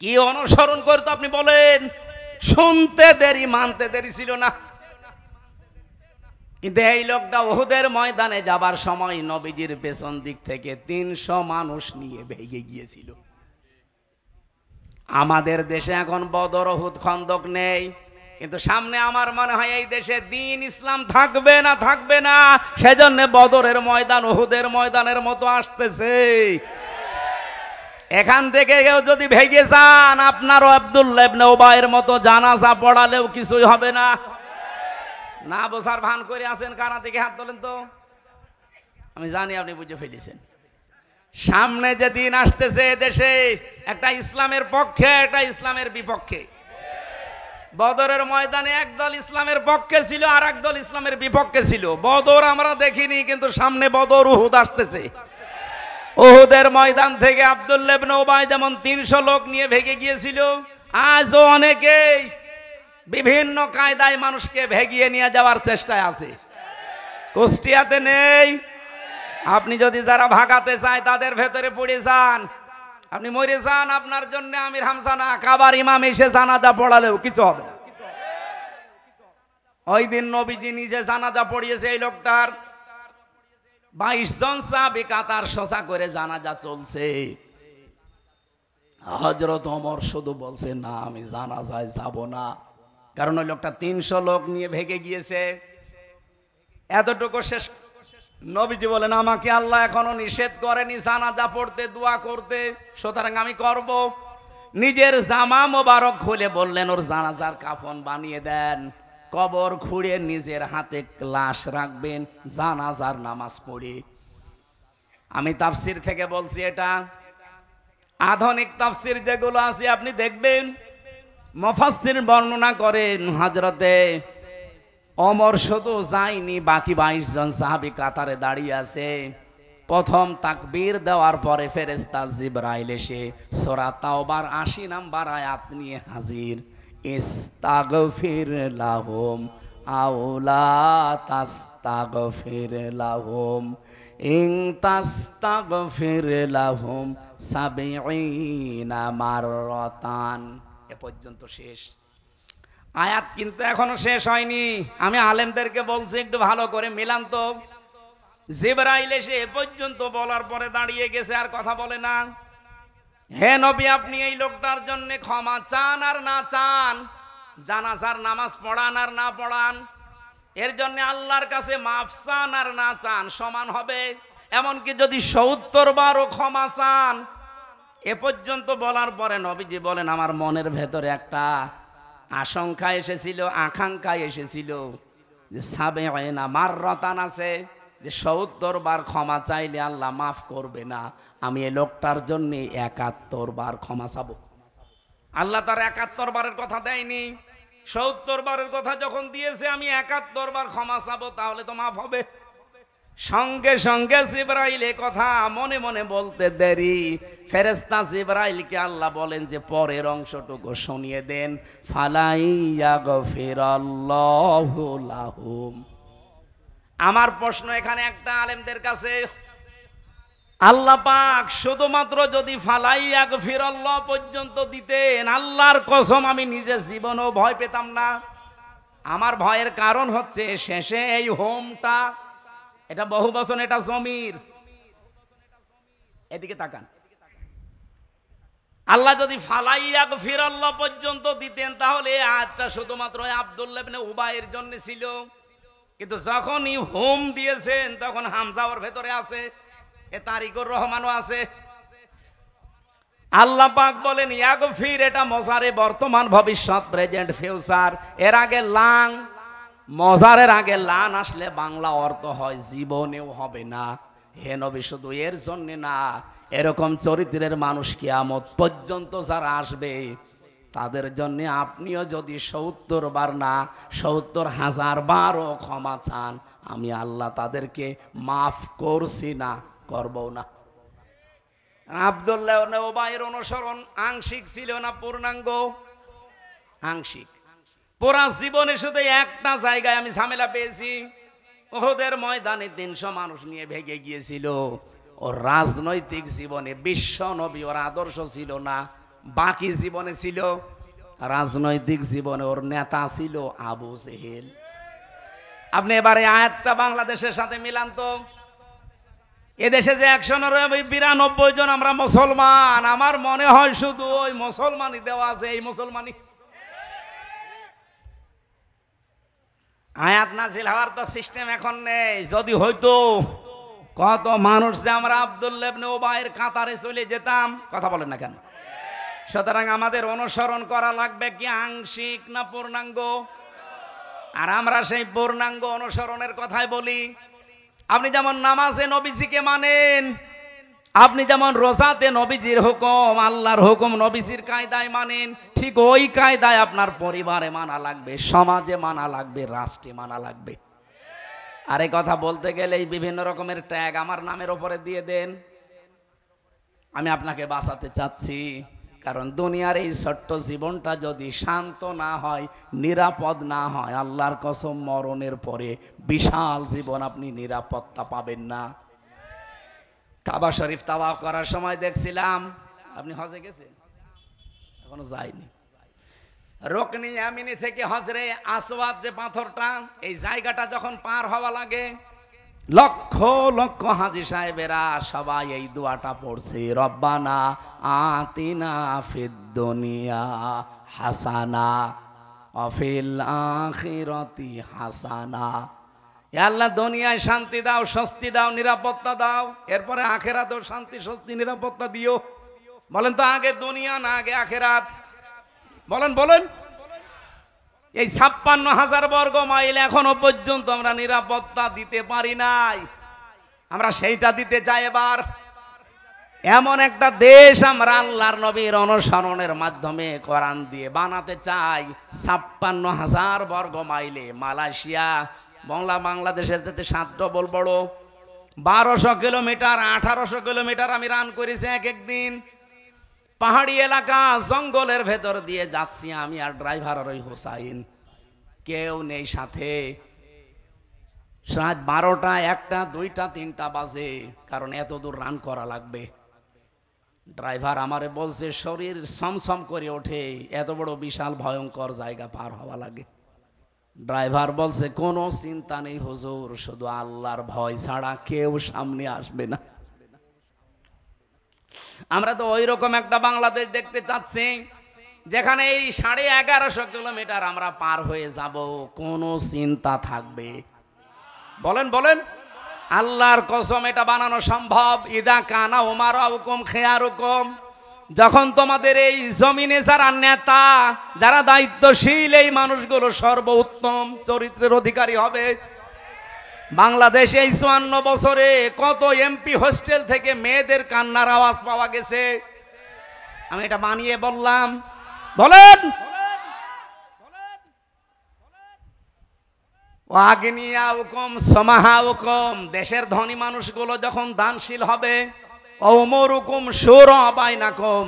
কি অনুসরণ করতো আপনি বলেন? শুনতে দেরি, মানতে দেরি ছিল না। কিন্তু এই লোকটা উহুদের ময়দানে যাবার সময় নবীজির পেছন দিক থেকে 300 মানুষ নিয়ে ভেগে গিয়েছিল। আমাদের দেশে এখন বদর, উহুদ, খন্দক নেই, কিন্তু সামনে আমার মনে হয় এই দেশে দিন ইসলাম থাকবে না, থাকবে না। সেজন্য বদরের ময়দান উহুদের ময়দানের মতো আসতেছে। এখান থেকে কেউ যদি ভেগে যান, আপনারও আব্দুল্লাহ ইবনে উবাইয়ের মতো জানাজা পড়ালেও কিছুই হবে না। না বোঝার ভান করে আছেন কারা? থেকে হাত তোলেন তো, আমি জানি আপনি বুঝে ফেলেছেন। সামনে যে দিন আসতেছে দেশে, একটা ইসলামের পক্ষে, একটা ইসলামের বিপক্ষে। বদরের ময়দানে একদল ইসলামের পক্ষে ছিল আর একদল ইসলামের বিপক্ষে ছিল। বদর আমরা দেখিনি, কিন্তু সামনে বদর, উহুদ আসতেছে। উহুদের ময়দান থেকে আব্দুল্লাহ ইবনে উবাই যেমন 300 লোক নিয়ে ভেগে গিয়েছিল, আজও অনেকেই বিভিন্ন কায়দায় মানুষকে ভেগিয়ে নিয়ে যাওয়ার চেষ্টায় আছে। কুষ্টিয়াতে নেই? আপনি যদি যারা ভাগাতে চায় তাদের ভেতরে পড়ে যান, আপনি মরে যান, আপনার জন্য আমির হামজা না কাবার ইমাম এসে জানাজা পড়ালেও কিছু হবে না। ওই দিন নবীজি নিজে জানাজা পড়িয়েছে এই লোকটার। 22 জন সাহাবী কাতার সোজা করে জানাজা চলছে। হযরত ওমর শুধু বলছে, না আমি জানাজায় যাব না, কারণ ওই লোকটা 300 লোক নিয়ে ভেগে গিয়েছে। এতটুকু শেষ, নবীজি বলেন, আমাকে আল্লাহ এখনো নিষেধ করেনি জানাজা পড়তে, দোয়া করতে, সুতরাং আমি করব। নিজের জামা মোবারক খুলে বললেন, ওর জানাজার কাফন বানিয়ে দেন, কবর খুঁড়ে নিজের হাতে লাশ রাখবেন, জানাজার নামাজ পড়ে। আমি তাফসির থেকে বলছি, এটা আধুনিক তাফসির যেগুলো আছে আপনি দেখবেন, মুফাসসির বর্ণনা করেন হযরতে ওমর শুধু যায়নি, বাকি 22 জন সাহাবী কাতারে দাঁড়িয়ে আছে। প্রথম তাকবীর দেওয়ার পরে ফেরেশতা জিবরাইল এসে সূরা তাওবার 80 নম্বর আয়াত নিয়ে হাজির। ইস্তাগফির লাহুম আও লা তাস্তাগফির লাহুম ইন তাস্তাগফির লাহুম 70 মাররাতান। এ পর্যন্ত শেষ আয়াত, কিন্তু এখনো শেষ হয়নি। আমি আলেমদেরকে বলছি একটু ভালো করে মিলান তো। জিবরাইল এসে এ পর্যন্ত বলার পরে দাঁড়িয়ে গেছে, আর কথা বলে না। হে নবী, আপনি এই লোকটার জন্য ক্ষমা চান আর না চান, জানাজার নামাজ পড়ান আর না পড়ান, এর জন্য আল্লাহর কাছে মাফ চান আর না চান সমান হবে। এমনকি যদি 70 বারও ক্ষমা চান। এ পর্যন্ত বলার পরে নবীজি বলেন, আমার মনের ভেতরে একটা আশঙ্কা এসেছিল, আকাঙ্ক্ষা এসেছিল যে 70 মাররাতান আছে, যে 70 বার ক্ষমা চাইলে আল্লাহ মাফ করবে না। আমি এই লোকটার জন্য 71 বার ক্ষমা চাবো। আল্লাহ তার 71 বারের কথা দেয়নি, 70 বারের কথা যখন দিয়েছে, আমি 71 বার ক্ষমা চাবো, তাহলে তো মাফ হবে। সঙ্গে সঙ্গে জিবরাইল এ কথা মনে মনে বলতে দেরি, ফেরেশতা জিবরাইলকে আল্লাহ বলেন যে পরের অংশটুকু শুনিয়ে দেন, ফালাইয়াগফিরাল্লাহু লাহুম। আমার প্রশ্ন এখানে একটা আলেমদের কাছে, আল্লাহ পাক শুধুমাত্র যদি ফালাইয়াগফিরাল্লাহ পর্যন্ত দিতেন, আল্লাহর কসম আমি নিজের জীবনেও ভয় পেতাম না। আমার ভয়ের কারণ হচ্ছে শেষে এই হোমটা, এটা বহু বচন, এটা জমির। এদিকে তাকান, আল্লাহ যদি ফালাইয়াগফিরাল্লাহ পর্যন্ত দিতেন, তাহলে এই আয়াতটা শুধুমাত্র আব্দুল্লাহ ইবনে উবাইয়ের জন্য ছিল। কিন্তু যখনই হোম দিয়েছেন, তখন হামজা ওর ভেতরে আছে, এ তারিকুর রহমানও আছে। আল্লাহ পাক বলেন ইয়াগফির, এটা মজারে বর্তমান, ভবিষ্যৎ, প্রেজেন্ট, ফিউচার। এর আগে লাং, মজারের আগে লান আসলে বাংলা অর্থ হয় জীবনেও হবে না। হে নবী, শুধু এর জন্য না, এরকম চরিত্রের মানুষ কিয়ামত পর্যন্ত যারা আসবে, তাদের জন্য আপনিও যদি ৭০ বার না ৭০,০০০ বারও ক্ষমা চান, আমি আল্লাহ তাদেরকে মাফ করছি না, করবো না। আব্দুল্লাহ ইবনে উবাইয়ের অনুসরণ আংশিক ছিল না পূর্ণাঙ্গ? আংশিক। পুরা জীবনে শুধু একটা জায়গায় আমি ঝামেলা পেয়েছি, উহুদের ময়দানে ৩০০ মানুষ নিয়ে ভেগে গিয়েছিল। ওর রাজনৈতিক জীবনে বিশ্ব নবী ওর আদর্শ ছিল না, বাকি জীবনে ছিল। রাজনৈতিক জীবনে ওর নেতা ছিল আবু জেহেল। আপনি এবারে আয়াতটা বাংলাদেশের সাথে মিলান তো। এদেশে যে ১৯২ জন আমরা মুসলমান, আমার মনে হয় শুধু ওই মুসলমানই দেওয়া আছে, এই মুসলমানই। আয়াত নাজিল হওয়ার তো সিস্টেম এখন নেই। যদি হইতো, কত মানুষ যে আমরা আব্দুল্লাহ ইবনে উবাইয়ের কাতারে চলে যেতাম। কথা বলেন না কেন? সুতরাং আমাদের অনুসরণ করা লাগবে কি আংশিক না পূর্ণাঙ্গ? আর আমরা সেই পূর্ণাঙ্গ অনুসরণের কথাই বলি। আপনি যেমন নামাজে নবীজিকে মানেন, আপনি যেমন রোজাতে নবীজির হুকুম, আল্লাহর হুকুম নবীজির কায়দায় মানেন, ঠিক ওই কায়দায় আপনার পরিবারে মানা লাগবে, সমাজে মানা লাগবে, রাষ্ট্রে মানা লাগবে। আর এই কথা বলতে গেলে এই বিভিন্ন রকমের ট্যাগ আমার নামের ওপরে দিয়ে দেন। আমি আপনাকে বাঁচাতে চাচ্ছি, কারণ দুনিয়ার এই ছোট্ট জীবনটা যদি শান্ত না হয়, নিরাপদ না হয়, আল্লাহর কসম মরণের পরে বিশাল জীবন আপনি নিরাপত্তা পাবেন না। কাবা শরীফ তাওয়াফ করার সময় দেখছিলাম, আপনি হজে গেছেন? এখনো যায়নি। রুকনি ইয়ামিনি থেকে হজরে আসওয়াদ যে পাথরটা, এই জায়গাটা যখন পার হওয়া লাগে, লক্ষ লক্ষ হাজী সাহেবেরা সবাই এই দোয়াটা পড়ছে, রব্বানা আতিনা ফিদ দুনিয়া হাসানা ওয়া ফিল আখিরাতি হাসানা। হে আল্লাহ, দুনিয়ায় শান্তি দাও, স্বস্তি দাও, নিরাপত্তা দাও, এরপরে আখেরাতেও শান্তি, স্বস্তি, নিরাপত্তা দিও। বলেন তো, আগে দুনিয়া না আগে আখেরাত? বলেন বলেন। এই ৫৬,০০০ বর্গ মাইল এখনো পর্যন্ত আমরা নিরাপত্তা দিতে পারি নাই, আমরা সেইটা দিতে চাই। এবার এমন একটা দেশ আমরা আল্লাহর নবীর অনুসরণের মাধ্যমে কোরআন দিয়ে বানাতে চাই। ৫৬,০০০ বর্গ মাইলে মালয়েশিয়া বাংলাদেশের থেকে ৭ ডবল বড়। ১২০০ কিলোমিটার ১৮০০ কিলোমিটার আমি রান করেছি এক একদিন। পাহাড়ি এলাকা, জঙ্গলের ভেতর দিয়ে যাচ্ছি আমি আর ড্রাইভার আর ওই হোসাইন, কেউ নেই সাথে। রাত ১২টা, ১টা, ২টা, ৩টা বাজে, কারণ এত দূর রান করা লাগবে। ড্রাইভার আমারে বলছে, শরীর সমসম করে ওঠে, এত বড় বিশাল ভয়ঙ্কর জায়গা পার হওয়া লাগে। ড্রাইভার বলছে, কোনো চিন্তা নেই হুজুর, শুধু আল্লাহর ভয় ছাড়া কেউ সামনে আসবে না। আমরা তো ওই রকম একটা বাংলাদেশ দেখতে চাচ্ছি, যেখানে এই ১১৫০ কিলোমিটার আমরা পার হয়ে যাব, কোনো চিন্তা থাকবে? বলেন বলেন। আল্লাহর কসম এটা বানানো সম্ভব। ইদা কানা উমারাউকুম খিয়ারুকুম, যখন তোমাদের এই জমিনে যারা নেতা, যারা দায়িত্বশীল, এই মানুষগুলো সর্বোত্তম চরিত্রের অধিকারী হবে। বাংলাদেশে এই ৫৪ বছরে কত এমপি হোস্টেল থেকে মেয়েদের কান্নার আওয়াজ পাওয়া গেছে। আমি এটা বানিয়ে বললাম? বলেন। ওয়াগনিয়াউকুম সামাহাউকুম, দেশের ধনী মানুষগুলো যখন দানশীল হবে। ওমরুকুম শুরা বাইনাকুম,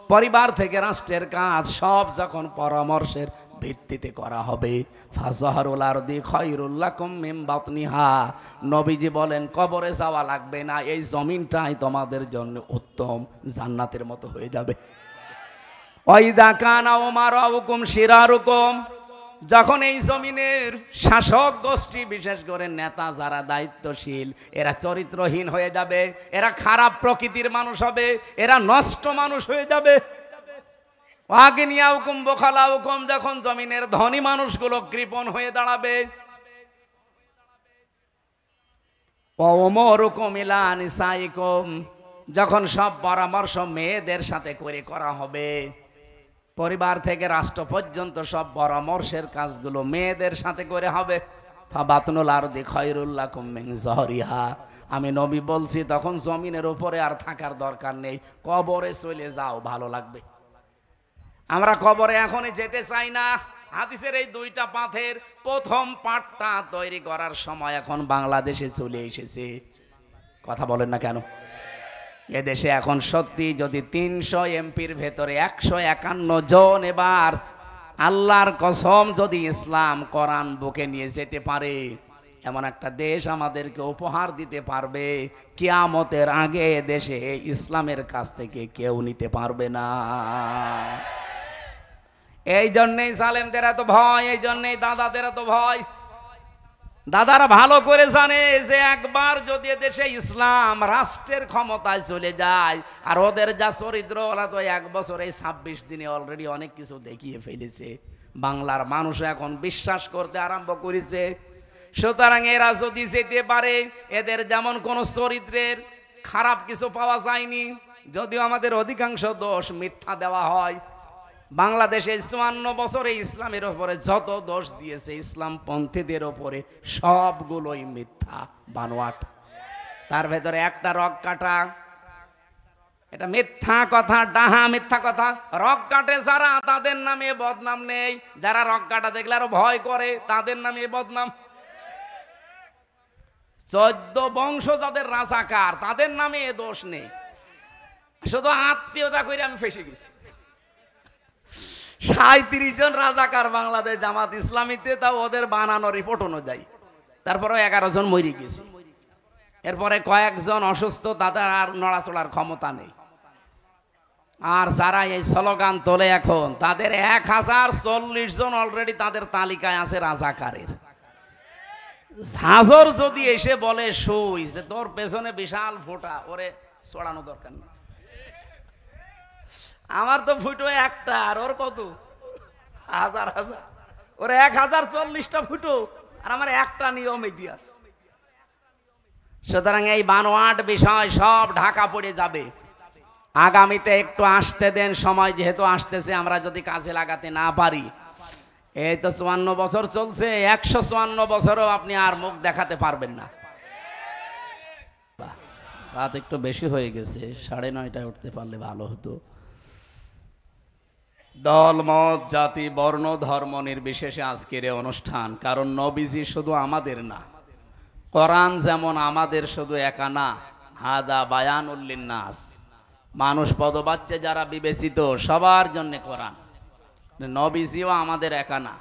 পরিবার থেকে রাষ্ট্রের কাজ সব যখন পরামর্শের ভিত্তিতে করা হবে। ফাজহারুল আরদি খায়রুল লাকুম মিন বাতনিহা, নবীজি বলেন কবরে যাওয়া লাগবে না, এই জমিনটাই তোমাদের জন্য উত্তম জান্নাতের মতো হয়ে যাবে। ওয়াইদা কানা উমারাউকুম শিরারুকুম, যখন এই জমিনের শাসক গোষ্ঠী, বিশেষ করে নেতা যারা দায়িত্বশীল, এরা চরিত্রহীন হয়ে যাবে, এরা খারাপ প্রকৃতির মানুষ হবে, এরা নষ্ট মানুষ হয়ে যাবে। ওয়াগনিয়াউকুম বখালাউকুম, যখন জমিনের ধনী মানুষগুলো কৃপণ হয়ে দাঁড়াবে। ওমরুকুম ইলা নিসাইকুম, যখন সব পরামর্শ মেয়েদের সাথে করে করা হবে। পরিবার থেকে রাষ্ট্র পর্যন্ত সব পরামর্শের কাজগুলো মেয়েদের সাথে করে হবে। ফাবাতনুল আরদি খায়রুল লাকুম মিন যহরিহা, আমি নবী বলছি তখন জমিনের উপরে আর থাকার দরকার নেই, কবরে চলে যাও, ভালো লাগবে। আমরা কবরে এখনই যেতে চাই না। হাদিসের এই দুইটা পাথের প্রথম পাঠটা তৈরি করার সময় এখন বাংলাদেশে চলে এসেছে। কথা বলেন না কেন? এদেশে এখন সত্যি যদি 300 এমপির ভেতরে 151 জন এবার আল্লাহর কসম যদি ইসলাম কোরআন বুকে নিয়ে যেতে পারে, এমন একটা দেশ আমাদেরকে উপহার দিতে পারবে, কিয়ামতের আগে দেশে ইসলামের কাছ থেকে কেউ নিতে পারবে না। এই জন্যেই সালেমদের এত ভয়, এই জন্যেই দাদাদের এত ভয়। দাদারা ভালো করে জানে যে একবার যদি দেশে ইসলাম রাষ্ট্রের ক্ষমতায় চলে যায়, আর ওদের যা চরিত্র, ওরা তো 1 বছরে 26 দিনে অলরেডি অনেক কিছু দেখিয়ে ফেলেছে। বাংলার মানুষ এখন বিশ্বাস করতে আরম্ভ করেছে। সুতরাং এরা যদি যেতে পারে, এদের যেমন কোনো চরিত্রের খারাপ কিছু পাওয়া যায়নি, যদিও আমাদের অধিকাংশ দোষ মিথ্যা দেওয়া হয়। বাংলাদেশে 54 বছরে ইসলামের ওপরে যত দোষ দিয়েছে ইসলামপন্থীদের ওপরে, সবগুলোই মিথ্যা বানোয়াট। তার ভেতরে একটা রক কাটা, এটা মিথ্যা কথা, ডাহা মিথ্যা কথা। রক কাটে যারা, তাদের নামে বদনাম নেই। যারা রক কাটা দেখলে আরো ভয় করে, তাদের নামে বদনাম। 14 বংশ যাদের রাজাকার, তাদের নামে এ দোষ নেই। শুধু আত্মীয়তা করে আমি ফেসে গেছি। 37 জন রাজাকার বাংলাদেশ জামাত ইসলামীতে, তাও ওদের বানানো রিপোর্ট অনুযায়ী। তারপরে 11 জন মরে গেছে। এরপরে কয়েকজন অসুস্থ, তাদের আর নড়াচড়ার ক্ষমতা নেই। আর যারা এই স্লোগান তোলে এখন, তাদের 1040 জন অলরেডি তাদের তালিকায় আছে রাজাকারের। হাজর যদি এসে বলে শুই যে তোর পেছনে বিশাল ফোঁটা, ওরে ছড়ানো দরকার নেই। আমার তো ফুটো একটা, আর ওর কত হাজার হাজার, ওর 1040টা ফুটো, আর আমার একটা নিয়ম ইতিহাস। সুতরাং এই বানোয়াট বিষয় সব ঢাকা পড়ে যাবে। আগামীতে একটু আসতে দেন, সময় যেহেতু আসতেছে, আমরা যদি কাজে লাগাতে না পারি, এই তো 54 বছর চলছে, 154 বছরও আপনি আর মুখ দেখাতে পারবেন না। রাত একটু বেশি হয়ে গেছে, 9:30টায় উঠতে পারলে ভালো হতো। দল মত জাতি বর্ণ ধর্ম নির্বিশেষে আজকের এই অনুষ্ঠান, কারণ নবীজি শুধু আমাদের না, কোরআন যেমন আমাদের শুধু একা না। হাদা বায়ানুল লিন্নাস, মানুষ পদবাচ্চে যারা বিবেচিত, সবার জন্য কোরআন। নবীজিও আমাদের একা না।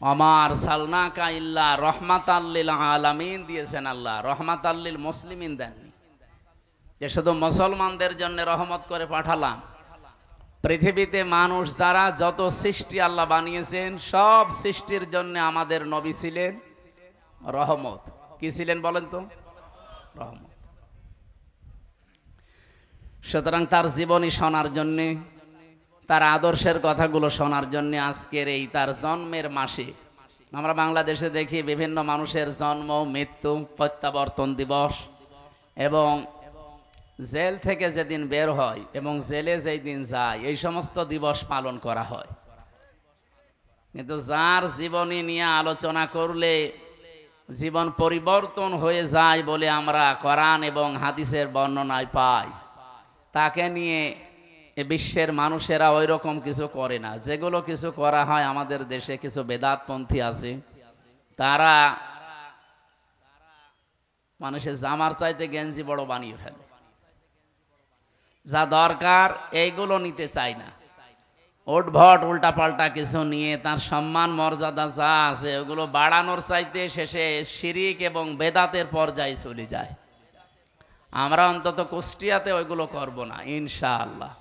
আমার সালনাকা ইল্লা রহমাতাল লিল আলামিন দিয়েছেন আল্লাহ, রহমাতাল লিল মুসলিমিন দেননি, যে শুধু মুসলমানদের জন্য রহমত করে পাঠালাম। পৃথিবীতে মানুষ যারা যত সৃষ্টি আল্লাহ বানিয়েছেন, সব সৃষ্টির জন্য আমাদের নবী ছিলেন রহমত। কি ছিলেন বলেন তো? রহমত। সুতরাং তার জীবনী শোনার জন্যে, তার আদর্শের কথাগুলো শোনার জন্য আজকের এই তার জন্মের মাসে আমরা বাংলাদেশে দেখি বিভিন্ন মানুষের জন্ম, মৃত্যু, প্রত্যাবর্তন দিবস, এবং জেল থেকে যেদিন বের হয় এবং জেলে যেই দিন যায়, এই সমস্ত দিবস পালন করা হয়। কিন্তু যার জীবনী নিয়ে আলোচনা করলে জীবন পরিবর্তন হয়ে যায় বলে আমরা কোরআন এবং হাদিসের বর্ণনায় পাই, তাকে নিয়ে বিশ্বের মানুষেরা ওই রকম কিছু করে না। যেগুলো কিছু করা হয় আমাদের দেশে, কিছু বেদাতপন্থী আছে, তারা মানুষের জামার চাইতে গেঞ্জি বড় বানিয়ে ফেলে। যা দরকার এইগুলো নিতে চায় না, ওটভট উল্টাপাল্টা কিছু নিয়ে তার সম্মান মর্যাদা যা আছে ওগুলো বাড়ানোর চাইতে শেষে শিরিক এবং বেদাতের পর্যায়ে চলে যায়। আমরা অন্তত কুষ্টিয়াতে ওইগুলো করব না ইনশাআল্লাহ।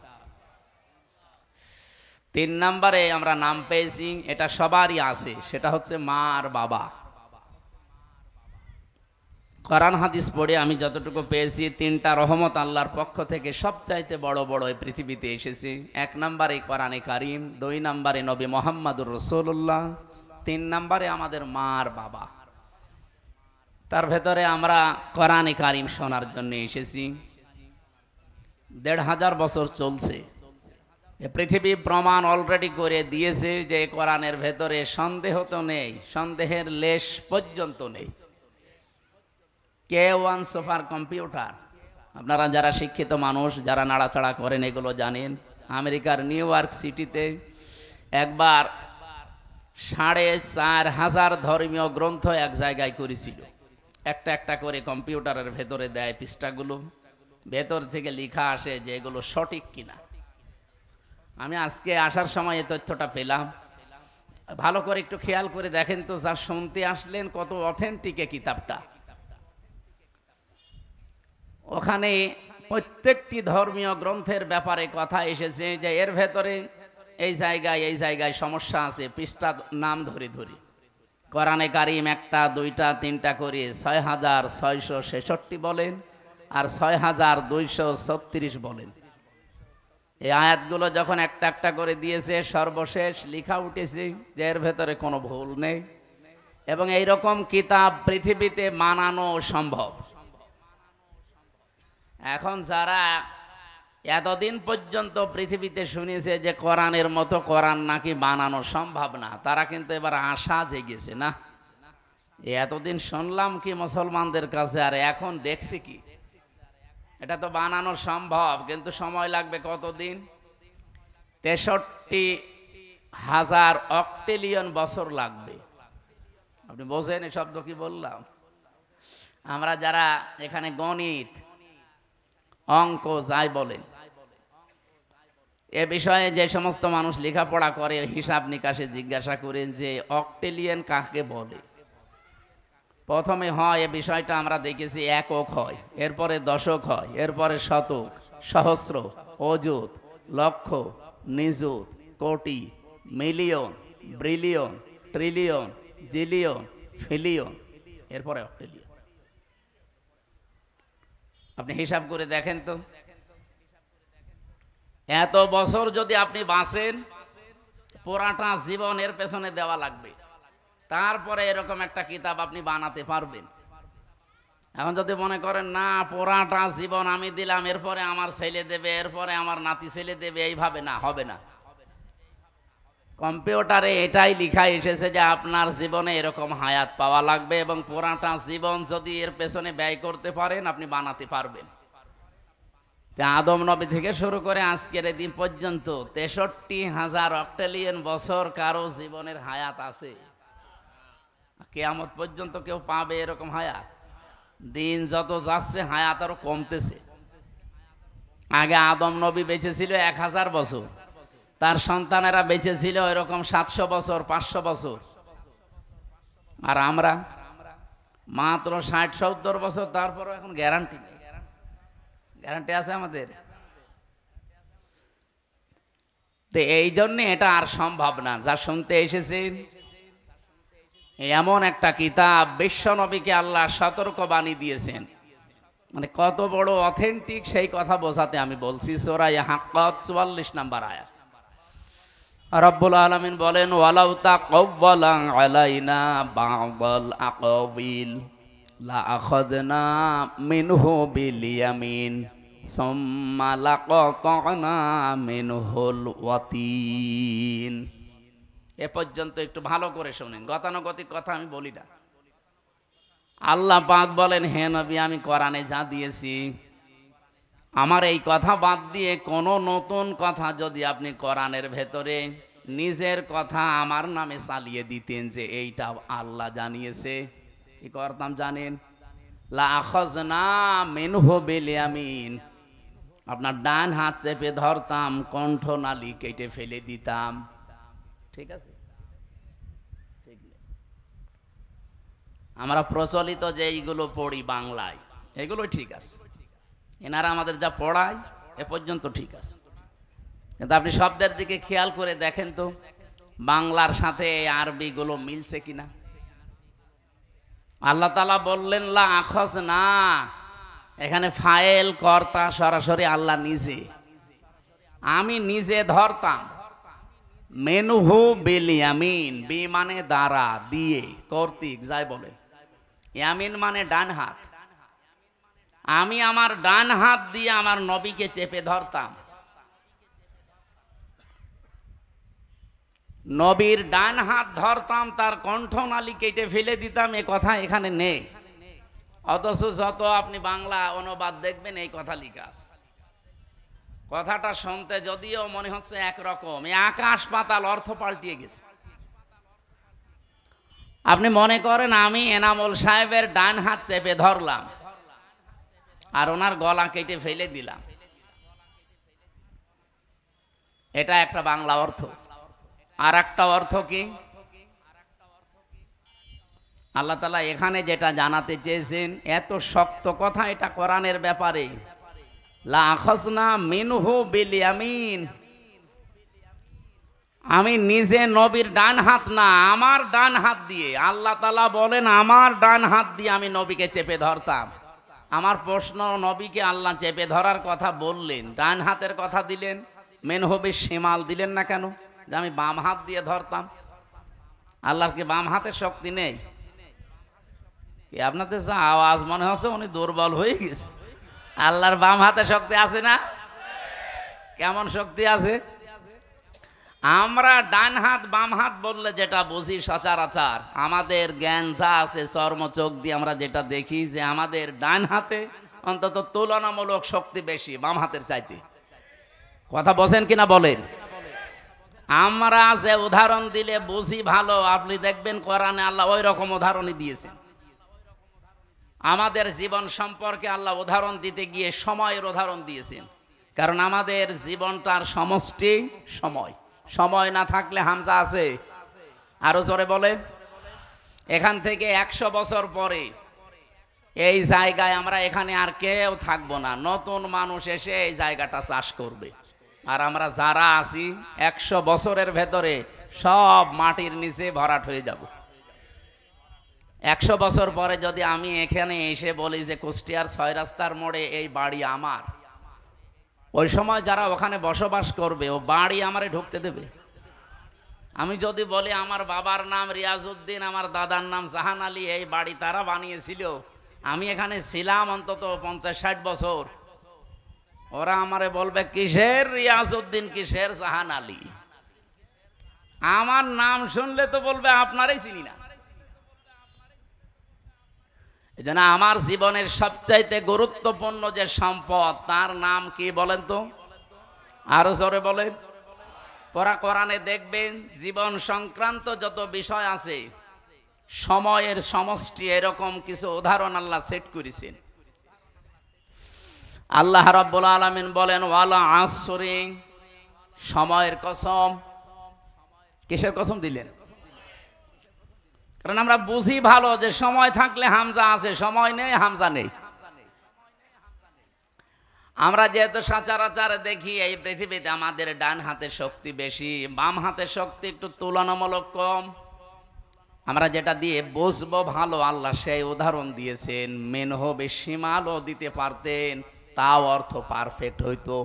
3 নম্বরে আমরা নাম পেয়েছি, এটা সবারই আছে, সেটা হচ্ছে মা আর বাবা। কোরআন হাদিস পড়ে আমি যতটুকু পেয়েছি, 3টা রহমত আল্লাহর পক্ষ থেকে সবচাইতে বড় বড় এই পৃথিবীতে এসেছে। 1 নম্বরে কোরআনে কারিম, 2 নম্বরে নবী মুহাম্মদুর রাসূলুল্লাহ, 3 নম্বরে আমাদের মা আর বাবা। তার ভেতরে আমরা কোরআনে কারিম শোনার জন্য এসেছি। 1500 বছর চলছে। এ পৃথিবী প্রমাণ অলরেডি করে দিয়েছে যে কোরআনের ভেতরে সন্দেহ তো নেই, সন্দেহের লেশ পর্যন্ত নেই। K1 সুপার কম্পিউটার, আপনারা যারা শিক্ষিত মানুষ, যারা নাড়াচাড়া করেন, এগুলো জানেন। আমেরিকার নিউ ইয়র্ক সিটিতে একবার 4,500 ধর্মীয় গ্রন্থ এক জায়গায় করেছিল। একটা একটা করে কম্পিউটারের ভেতরে দেয় পৃষ্ঠাগুলো, ভেতর থেকে লেখা আসে যে এগুলো সঠিক কিনা। আমি আজকে আসার সময় এই তথ্যটা পেলাম। ভালো করে একটু খেয়াল করে দেখেন তো, যা শুনতে আসলেন কত অথেন্টিক এই কিতাবটা। ওখানে প্রত্যেকটি ধর্মীয় গ্রন্থের ব্যাপারে কথা এসেছে যে এর ভেতরে এই জায়গায় সমস্যা আছে, পৃষ্ঠা নাম ধরে ধরে। কোরআনে কারিম 1, 2, 3 করে 6,666 বলেন আর 6,236 বলেন। এই আয়াতগুলো যখন একটা একটা করে দিয়েছে, সর্বশেষ লেখা উঠেছে যে এর ভেতরে কোনো ভুল নেই এবং এই রকম কিতাব পৃথিবীতে বানানো সম্ভব। এখন যারা এতদিন পর্যন্ত পৃথিবীতে শুনেছে যে কোরআনের মতো কোরআন নাকি বানানো সম্ভব না, তারা কিন্তু এবার আশা জেগেছে। না, এতদিন শুনলাম কি মুসলমানদের কাছে, আর এখন দেখছি কি এটা তো বানানো সম্ভব, কিন্তু সময় লাগবে কতদিন? 63,000 অক্টেলিয়ন বছর লাগবে। আপনি বোঝেন এই শব্দ কি বললাম? আমরা যারা এখানে গণিত অঙ্ক যাই বলেন, এ বিষয়ে যে সমস্ত মানুষ লেখাপড়া করে হিসাব নিকাশে জিজ্ঞাসা করেন যে অক্টেলিয়ন কাকে বলে। প্রথমে হয় এ বিষয়টা আমরা দেখেছি একক হয়, এরপরে দশক হয়, এরপরে শতক, সহস্র, অযুত, লক্ষ, নিযুত, কোটি, million, billion, trillion, zillion, pillion, এরপরে অক্টেলিয়ন। আপনি হিসাব করে দেখেন তো, এত বছর যদি আপনি বাঁচেন, পুরাটা জীবন এর পেছনে দেওয়া লাগবে, তারপরে এরকম একটা কিতাব আপনি বানাতে পারবেন। এখন যদি মনে করেন না পুরাটা জীবন আমি দিলাম, এরপরে আমার ছেলে দেবে, এরপরে আমার নাতি ছেলে দেবে, এইভাবে না, হবে না। কম্পিউটারে এটাই লেখা এসেছে যে আপনার জীবনে এরকম হায়াত পাওয়া লাগবে এবং পুরাটা জীবন যদি এর পেছনে ব্যয় করতে পারেন আপনি বানাতে পারবেন। আদম নবী থেকে শুরু করে আজকের দিন পর্যন্ত 63,000 অক্টেলিয়ন বছর কারো জীবনের হায়াত আছে। কিয়ামত পর্যন্ত কেউ পাবে এরকম হায়াত? দিন যত যাচ্ছে হায়াত আরো কমতেছে। আগে আদম নবী বেঁচে ছিল 1,000 বছর, তার সন্তানেরা বেঁচে ছিল এরকম 700 বছর, 500 বছর, আর আমরা মাত্র 60-70 বছর। তারপরও এখন গ্যারান্টি নেই। গ্যারান্টি আছে আমাদের? তো এই জন্যে এটা আর সম্ভব না। যা শুনতে এসেছেন এমন একটা কিতাব, বিশ্ব নবীকে আল্লাহ সতর্ক বাণী দিয়েছেন, মানে কত বড় অথেন্টিক সেই কথা বোঝাতে আমি বলছি। সূরা হাক্কাত 44 নম্বর আয়াত। রব্বুল আলামিন বলেন, ওয়ালাউ তাকাওয়ালা আলাইনা বা'দাল আকাওয়িল লা আখাযনা মিনহু বিল ইয়ামিন সুম্মা লাকাতা'না মিনহুল ওয়াতিন। এ পর্যন্ত একটু ভালো করে শুনেন, গতানুগতিক কথা আমি বলি না। আল্লাহ পাক বলেন, হে নবী, আমি কোরআনে যা দিয়েছি, আমার এই কথা বাদ দিয়ে কোনো নতুন কথা যদি আপনি কোরআনের ভেতরে নিজের কথা আমার নামে চালিয়ে দিতেন যে এইটা আল্লাহ জানিয়েছে, কি করতাম জানেন? লা আখাযনা মিনহু বিল ইয়ামিন, আপনার ডান হাত চেপে ধরতাম, কণ্ঠনালী কেটে ফেলে দিতাম। ঠিক আছে? ঠিক নেই। আমরা প্রচলিত যে এইগুলো পড়ি বাংলায়, এগুলো ঠিক আছে, এনারা আমাদের যা পড়ায় এ পর্যন্ত ঠিক আছে, কিন্তু আপনি শব্দের দিকে খেয়াল করে দেখেন তো বাংলার সাথে আরবিগুলো মিলছে কিনা। আল্লাহ তাআলা বললেন লা আখাযনা, এখানে ফাইল কর্তা সরাসরি আল্লাহ নিজে, আমি নিজে ধরতাম। মিনহু বিল ইয়ামিন, বি মানে দ্বারা, দিয়ে, কর্তৃক, যাই বলেন। ইয়ামিন মানে ডান হাত। আমি আমার ডান হাত দিয়ে আমার নবীকে চেপে ধরতাম। নবীর ডান হাত ধরতাম, তার কণ্ঠনালী কেটে ফেলে দিতাম, এ কথা এখানে নেই। অথচ যত আপনি বাংলা অনুবাদ দেখবেন এই কথা লেখা আছে। কথাটা শুনতে যদিও মনে হচ্ছে একরকম, আকাশ পাতাল অর্থ পাল্টিয়ে গেছে। আপনি মনে করেন আমি এনামুল সাহেবের ডান হাত চেপে ধরলাম আর ওনার গলা কেটে ফেলে দিলাম, এটা একটা বাংলা অর্থ। আর একটা অর্থ কি, আল্লাহ তাআলা এখানে যেটা জানাতে চেয়েছেন, এত শক্ত কথা এটা কোরআনের ব্যাপারে, লা আখাযনা মিনহু বিল ইয়ামিন, আমি নিজে নবীর ডান হাত না, আমার ডান হাত দিয়ে, আল্লাহ তাআলা বলেন আমার ডান হাত দিয়ে আমি নবীকে চেপে ধরতাম। আমার প্রশ্ন, নবীকে আল্লাহ চেপে ধরার কথা বললেন, ডান হাতের কথা দিলেন, মিনহু বিশ শিমাল দিলেন না কেন, যে আমি বাম হাত দিয়ে ধরতাম? আল্লাহর কি বাম হাতের শক্তি নেই? কি আপনাদের যা আওয়াজ মনে হচ্ছে উনি দুর্বল হয়ে গেছে। আল্লাহর বাম হাতে শক্তি আছে না? কেমন শক্তি আছে? আমরা ডান হাত বাম হাত বললে যেটা বুঝি সচরাচর, আমাদের জ্ঞান যা আছে চর্ম চোখ দিয়ে আমরা যেটা দেখি, যে আমাদের ডান হাতে অন্তত তুলনামূলক শক্তি বেশি বাম হাতের চাইতে। কথা বলেন কিনা বলেন? আমরা যে উদাহরণ দিলে বুঝি ভালো, আপনি দেখবেন কোরআনে আল্লাহ ওই রকম উদাহরণই দিয়েছেন। আমাদের জীবন সম্পর্কে আল্লাহ উদাহরণ দিতে গিয়ে সময়ের উদাহরণ দিয়েছেন, কারণ আমাদের জীবনটার সমষ্টি সময়। সময় না থাকলে হামজা আছে, আরো জোরে বলে। এখান থেকে 100 বছর পরে এই জায়গায় আমরা এখানে আর কেউ থাকবো না, নতুন মানুষ এসে এই জায়গাটা চাষ করবে। আর আমরা যারা আছি 100 বছরের ভেতরে সব মাটির নিচে ভরাট হয়ে যাব। 100 বছর পরে যদি আমি এখানে এসে বলি যে কুষ্টিয়ার 6 রাস্তার মোড়ে এই বাড়ি আমার, ওই সময় যারা ওখানে বসবাস করবে ও বাড়ি আমারে ঢুকতে দেবে? আমি যদি বলি আমার বাবার নাম রিয়াজউদ্দিন, আমার দাদার নাম জাহান আলী, এই বাড়ি তারা বানিয়েছিল, আমি এখানে ছিলাম অন্তত 50-60 বছর, ওরা আমারে বলবে কিসের রিয়াজউদ্দিন, কিসের জাহান আলী? আমার নাম শুনলে তো বলবে আপনারাই চিনি না। এজন্য আমার জীবনের সবচাইতে গুরুত্বপূর্ণ যে সম্পদ, তার নাম কি বলেন তো? আরো জোরে বলেন। পড়া কোরআনে দেখবেন জীবন সংক্রান্ত যত বিষয় আছে, সময়ের সমষ্টি, এরকম কিছু উদাহরণ আল্লাহ সেট করেছেন। আল্লাহ রাব্বুল আলামিন বলেন ওয়ালা আসরি, সময়ের কসম। কিসের কসম দিলেন? কারণ আমরা বুঝি ভালো যে সময় থাকলে হামজা আছে, সময় নেই হামজা নেই। আমরা যেহেতু সচরাচর দেখি এই পৃথিবীতে আমাদের ডান হাতের শক্তি বেশি, বাম হাতের শক্তি একটু তুলনামূলক কম। আমরা যেটা দিয়ে বুঝবো ভালো, আল্লাহ সেই উদাহরণ দিয়েছেন। মিনহু বিশিমালও দিতে পারতেন, তাও অর্থ পারফেক্ট হইতো।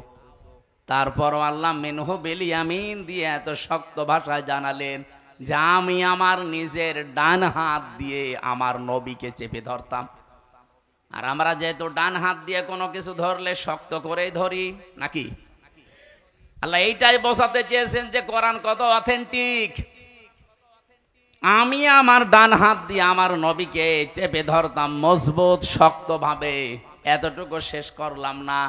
তারপরও আল্লাহ মিনহু বিল ইয়ামিন দিয়ে এত শক্ত ভাষায় জানালেন যে আমি আমার নিজের ডান হাত দিয়ে আমার নবীকে চেপে ধরতাম। আর আমরা যেহেতু ডান হাত দিয়ে কোনো কিছু ধরলে শক্ত করেই ধরি নাকি? আল্লাহ এইটাই বোঝাতে চেয়েছেন যে কোরআন কত অথেন্টিক। আমি আমার ডান হাত দিয়ে আমার নবীকে চেপে ধরতাম মজবুত শক্তভাবে। এতটুকু শেষ করলাম না,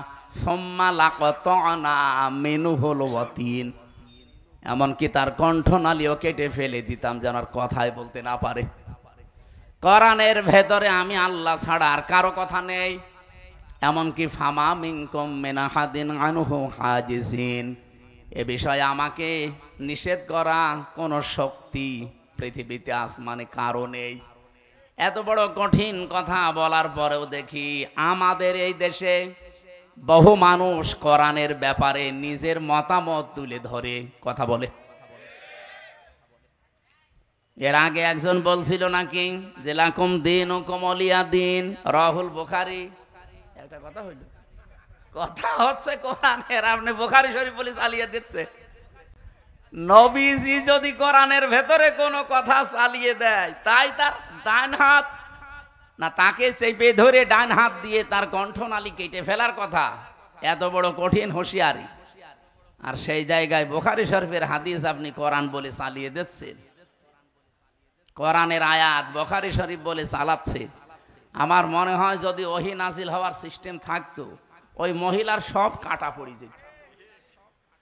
সুম্মা লাকাতানা মিনহুল ওয়াতিন, এমনকি তার কণ্ঠনালীও কেটে ফেলে দিতাম যেন আর কথাই বলতে না পারে। কোরআনের ভেতরে আমি আল্লাহ ছাড়া আর কারো কথা নেই। এমনকি ফামা মিনকুম মিন আহাদিন আনহু হাজিজিন, এ বিষয়ে আমাকে নিষেধ করা কোনো শক্তি পৃথিবীতে আসমানে কারো নেই। এত বড় কঠিন কথা বলার পরেও দেখি আমাদের এই দেশে বহু মানুষ কোরআনের ব্যাপারে নিজের মতামত তুলে ধরে কথা বলে। এর আগে একজন বলছিল নাকি যে লাকুম দীনুকুম ওয়ালিয়া দীন, রাহুল বুখারী। একটা কথা হইল, কথা হচ্ছে কোরআনের, আপনি বুখারী শরীফ বলে চালিয়ে দিচ্ছে। নবীজি যদি কোরআনের ভেতরে কোনো কথা চালিয়ে দেয়, তাই তার ডান হাত না, তাকে চেপে ধরে ডান হাত দিয়ে তার কণ্ঠনালী কেটে ফেলার কথা। এত বড় কঠিন হুঁশিয়ারি, আর সেই জায়গায় বুখারী শরীফের হাদিস আপনি কোরআন বলে চালিয়ে দিচ্ছেন। কোরআনের আয়াত বুখারী শরীফ বলে চালাচ্ছে। আমার মনে হয় যদি ওহী নাজিল হওয়ার সিস্টেম থাকতো, ওই মহিলার সব কাটা পড়ে যেত।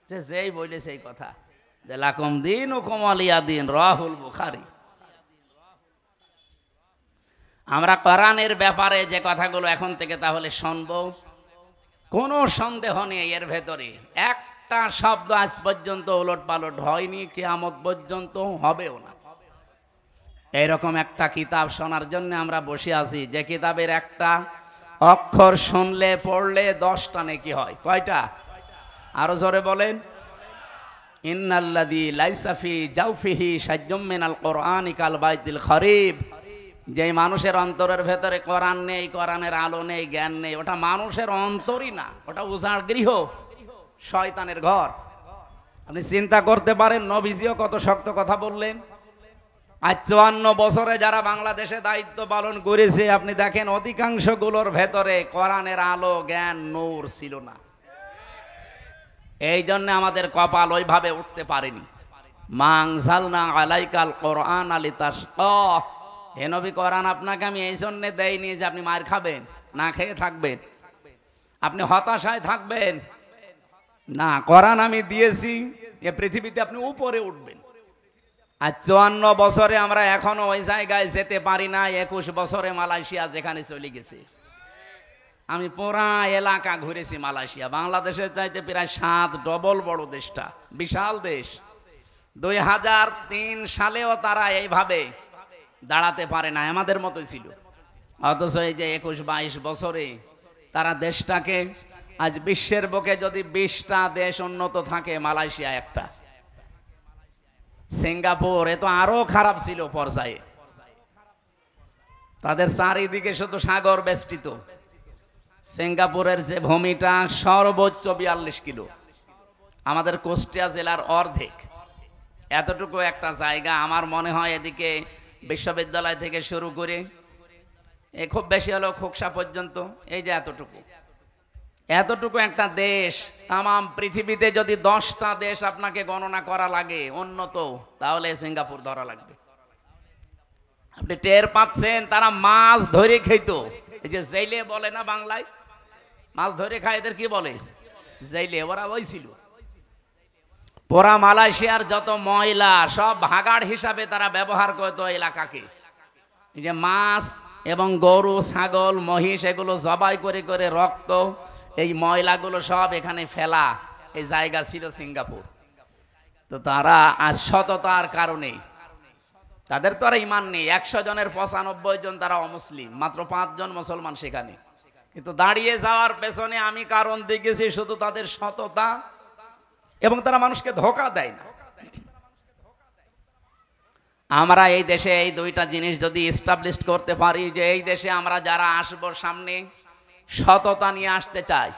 যেই বলে সেই কথা, যে লাকুম দীনুকুম ওয়ালিয়া দীন, রাহুল বুখারী। আমরা কোরআনের ব্যাপারে যে কথাগুলো এখন থেকে তাহলে শুনবো, কোনো সন্দেহ নেই এর ভেতরে একটা শব্দ আজ পর্যন্ত ওলট পালট হয়নি, কিয়ামত পর্যন্ত হবেও না। এইরকম একটা কিতাব শোনার জন্য আমরা বসে আছি, যে কিতাবের একটা অক্ষর শুনলে পড়লে 10টা নেকি হয়। কয়টা? আরো জোরে বলেন। ইন্নাল্লাযী লাইসা ফি জাওফিহি শাইউম মিনাল কুরআনি কাল বাইতিল খরিব। যে মানুষের অন্তরের ভেতরে কোরআন নেই, কোরআনের আলো নেই, জ্ঞান নেই, ওটা মানুষের অন্তরই না, ওটা উজাড় গৃহ, শয়তানের ঘর। আপনি চিন্তা করতে পারেন নবীজিও কত শক্ত কথা বললেন। আজ 54 বছরে যারা বাংলাদেশে দায়িত্ব পালন করেছে, আপনি দেখেন অধিকাংশ গুলোর ভেতরে কোরআনের আলো, জ্ঞান, নূর ছিল না। এই জন্য আমাদের কপাল ওইভাবে উঠতে পারেনি। মাংসালনা আলাইকাল কোরআন লিতাশকা। হে নবী, কোরআন আপনাকে আমি এই জন্য দেইনি যে আপনি মার খাবেন, না খেয়ে থাকবেন, আপনি হতাশায় থাকবেন না। কোরআন আমি দিয়েছি এ পৃথিবীতে আপনি উপরে উঠবেন। আর 54 বছরে আমরা এখনো ওই জায়গায় যেতে পারি না। 21 বছরে মালয়েশিয়া যেখানে চলে গেছে। আমি পুরা এলাকা ঘুরেছি মালয়েশিয়া, বাংলাদেশের চাইতে প্রায় 7 ডবল বড় দেশটা, বিশাল দেশ। 2003 সালেও তারা এইভাবে দাঁড়াতে পারে না, আমাদের মতোই ছিল। অথচ এই যে 21-22 বছরে তারা দেশটাকে আজ বিশ্বের বুকে যদি 20টা দেশ উন্নত থাকে, মালয়েশিয়া একটা। সিঙ্গাপুর এ তো আরো খারাপ ছিল পর্যায়ে, তাদের চারিদিকে শুধু সাগর বেষ্টিত। সিঙ্গাপুরের যে ভূমিটা সর্বোচ্চ 42 কিলো, আমাদের কুষ্টিয়া জেলার অর্ধেক। এতটুকু একটা জায়গা, আমার মনে হয় এদিকে বিশ্ববিদ্যালয় থেকে শুরু করে খুব বেশি হলো খোকসা পর্যন্ত, এই যে এতটুকু একটা দেশ। তামাম পৃথিবীতে যদি 10টা দেশ আপনাকে গণনা করা লাগে উন্নত, তাহলে সিঙ্গাপুর ধরা লাগবে। আপনি টের পাচ্ছেন তারা মাছ ধরে খেত, এই যে জেলে বলে না বাংলায়, মাছ ধরে খায়, এদের কি বলে? জেলে। ওরা ওই ছিল। পুরা মালয়েশিয়ার যত ময়লা সব ভাগাড় হিসাবে তারা ব্যবহার করত এলাকাকে। এই যে মাছ এবং গরু, ছাগল, মহিষ এগুলো জবাই করে করে রক্ত, এই ময়লাগুলো সব এখানে ফেলা, এই জায়গা ছিল সিঙ্গাপুর। তো তারা আজ সততার কারণে, তাদের তো আর ইমান নেই, 100 জনের 95 জন তারা অমুসলিম, মাত্র 5 জন মুসলমান সেখানে। কিন্তু দাঁড়িয়ে যাওয়ার পেছনে আমি কারণ দেখেছি শুধু তাদের সততা, এবং তারা মানুষকে ধোঁকা দেয় না। আমরা এই দেশে এই 2টা জিনিস যদি এস্টাবলিশ করতে পারি, যে এই দেশে আমরা যারা আসবো সামনে সততা নিয়ে আসতে চাই,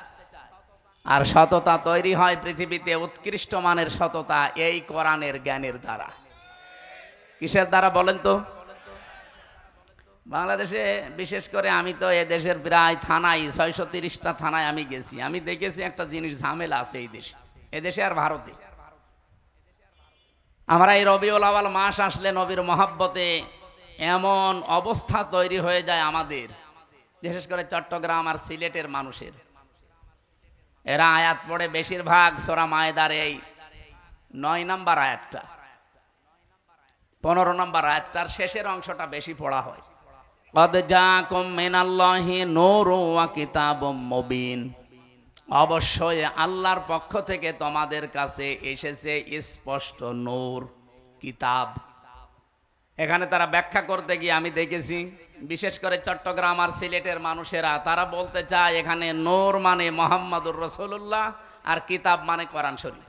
আর সততা তৈরি হয় পৃথিবীতে উৎকৃষ্ট মানের সততা এই কোরআনের জ্ঞানের দ্বারা। কিসের দ্বারা বলেন তো? বাংলাদেশে বিশেষ করে আমি তো এ দেশের প্রায় থানায় 630টা থানায় আমি গেছি, আমি দেখেছি একটা জিনিস ঝামেলা আছে এই দেশে, এদেশে আর ভারতে। আমরা এই রবিউল আউয়াল মাস আসলে নবীর মহব্বতে এমন অবস্থা তৈরি হয়ে যায় আমাদের, বিশেষ করে চট্টগ্রাম আর সিলেটের মানুষের। এরা আয়াত পড়ে বেশিরভাগ সূরা মায়েদার এই 9 নম্বর আয়াতটা, 15 নম্বর আয়াতটার শেষের অংশটা বেশি পড়া হয়। কদ জাকুম মিনাল্লাহি নূরুন ওয়া কিতাবুম মুবিন। অবশ্যই আল্লাহর পক্ষ থেকে তোমাদের কাছে এসেছে স্পষ্ট নূর, কিতাব। এখানে তারা ব্যাখ্যা করতে গিয়ে আমি দেখেছি বিশেষ করে চট্টগ্রাম আর সিলেটের মানুষেরা তারা বলতে চায় এখানে নূর মানে মুহাম্মাদুর রাসূলুল্লাহ আর কিতাব মানে কোরআন শরীফ।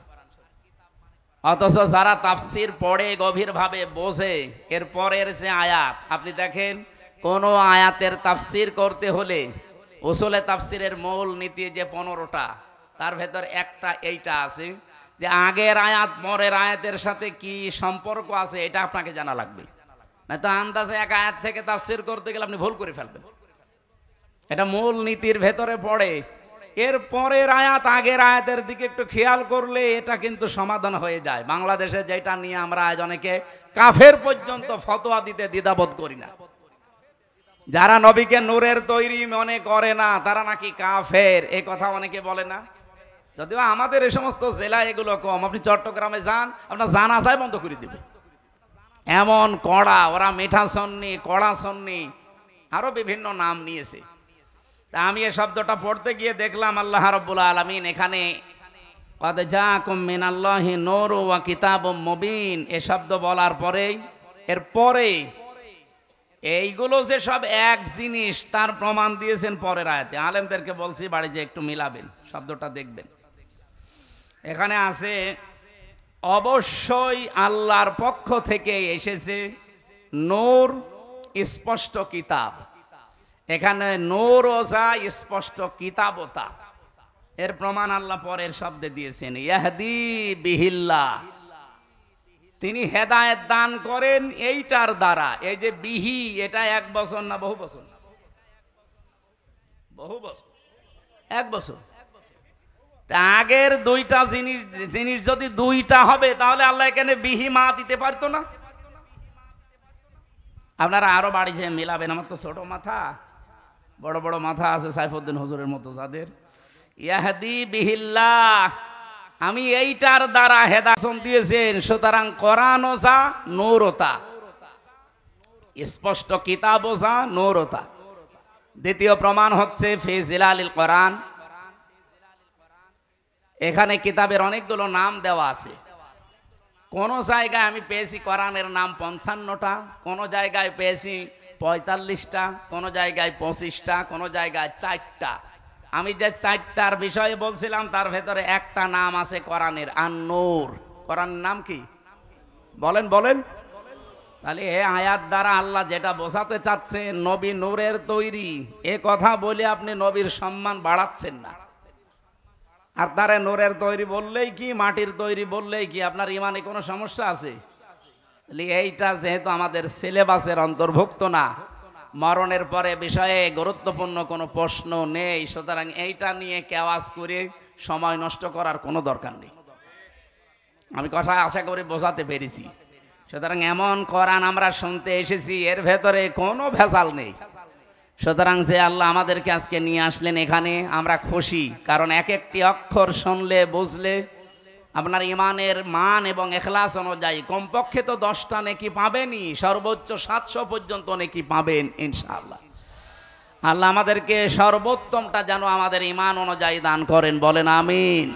অথচ যারা তাফসির পড়ে গভীরভাবে বোঝে, এর পরের যে আয়াত আপনি দেখেন, কোন আয়াতের তাফসির করতে হলে উসুলে তাফসিরের মূল নীতি যে 15টা, তার ভেতর একটা এইটা আছে যে আগের আয়াত পরের আয়াতের সাথে কি সম্পর্ক আছে এটা আপনাকে জানা লাগবে, না তো আন্দাজে এক আয়াত থেকে তাফসির করতে গেলে আপনি ভুল করে ফেলবেন। এটা মূল নীতির ভেতরে পড়ে। এর পরের আয়াত আগের আয়াতের দিকে একটু খেয়াল করলে এটা কিন্তু সমাধান হয়ে যায়। বাংলাদেশে যেটা নিয়ে আমরা আজ অনেকে কাফের পর্যন্ত ফতোয়া দিতে দ্বিধাবোধ করি না। যারা নবীকে নূরের তৈরি মনে করে না তারা নাকি কাফের, এই কথা অনেকে বলে না। যদিও আমাদের এই সমস্ত জেলা এগুলো কম, আপনি চট্টগ্রামে যান, আপনার জানাজায় বন্ধ করে দিবে, এমন কড়া। ওরা মিঠা সন্নি, কড়া সন্নি, আরো বিভিন্ন নাম নিয়েছে। তা আমি এই শব্দটা পড়তে গিয়ে দেখলাম আল্লাহ রাব্বুল আলামিন এখানে কদ জাআকুম মিনাল্লাহি নূরুন ওয়া কিতাবুম মুবিন এ শব্দ বলার পরেই এরপরে এইগুলো যে সব এক জিনিস তার প্রমাণ দিয়েছেন পরের আয়াতে। আলেমদেরকে বলছি বাড়ি যে একটু মিলাবেন, শব্দটা দেখবেন। এখানে আছে অবশ্যই আল্লাহর পক্ষ থেকে এসেছে নূর, স্পষ্ট কিতাব। এখানে নূর ওজা স্পষ্ট কিতাবতা, এর প্রমাণ আল্লাহ পরের শব্দে দিয়েছেন ইয়াহদি বিহিল্লাহ, তিনি হেদায়েত দান করেন এইটার দ্বারা। এই যে বিহি, এটা 1 বছর না বহু বছর? বহু বছর, 1 বছর। আগের দুইটা জিনিস যদি দুইটা হবে তাহলে আল্লাহ এখানে বিহি মা দিতে পারতো না? আপনারা আরো বাড়ি যেয়ে মিলাবেন। আমার তো ছোট মাথা, বড় বড় মাথা আছে সাইফুদ্দিন হুজুরের মতো যাদের। ইয়াহদি বিহিল্লাহ, আমি এইটার দ্বারা হেদায়েত দিয়েছেন। সুতরাং কোরআন ওজা নূরতা, স্পষ্ট কিতাব ওজা নূরতা। দ্বিতীয় প্রমাণ হচ্ছে ফি জিলালিল কোরআন, এখানে কিতাবের অনেকগুলো নাম দেওয়া আছে। কোন জায়গায় আমি পেয়েছি কোরআনের নাম 55টা, কোন জায়গায় পেয়েছি 45টা, কোন জায়গায় 25টা, কোন জায়গায় 4টা। আমি যে 4টার বিষয়ে বলছিলাম তার ভেতরে একটা নাম আছে কোরআনের, আন-নূর। কোরআনের নাম কি বলেন বলেন? তাহলে এই আয়াত দ্বারা আল্লাহ যেটা বোঝাতে চাচ্ছেন নবী নূরের তৈরি, এ কথা বলে আপনি নবীর সম্মান বাড়াচ্ছেন না। আর তারে নূরের তৈরি বললেই কি, মাটির তৈরি বললেই কি, আপনার ইমানে কোনো সমস্যা আছে? এইটা যেহেতু আমাদের সিলেবাসের অন্তর্ভুক্ত না, মরণের পরে বিষয়ে গুরুত্বপূর্ণ কোনো প্রশ্ন নেই, সুতরাং এইটা নিয়ে কেওয়াজ করে সময় নষ্ট করার কোনো দরকার নেই। আমি কথা আশা করি বোঝাতে পেরেছি। সুতরাং এমন কোরআন আমরা শুনতে এসেছি, এর ভেতরে কোনো ভেজাল নেই। সুতরাং যে আল্লাহ আমাদেরকে আজকে নিয়ে আসলেন এখানে, আমরা খুশি। কারণ এক একটি অক্ষর শুনলে বুঝলে আপনার ইমানের মান এবং এখলাস অনুযায়ী কমপক্ষে তো 10টা নেকি পাবেনই, সর্বোচ্চ 700 পর্যন্ত নেকি পাবেন ইনশাআল্লাহ। আল্লাহ আমাদেরকে সর্বোত্তমটা যেন আমাদের ইমান অনুযায়ী দান করেন, বলেন আমিন।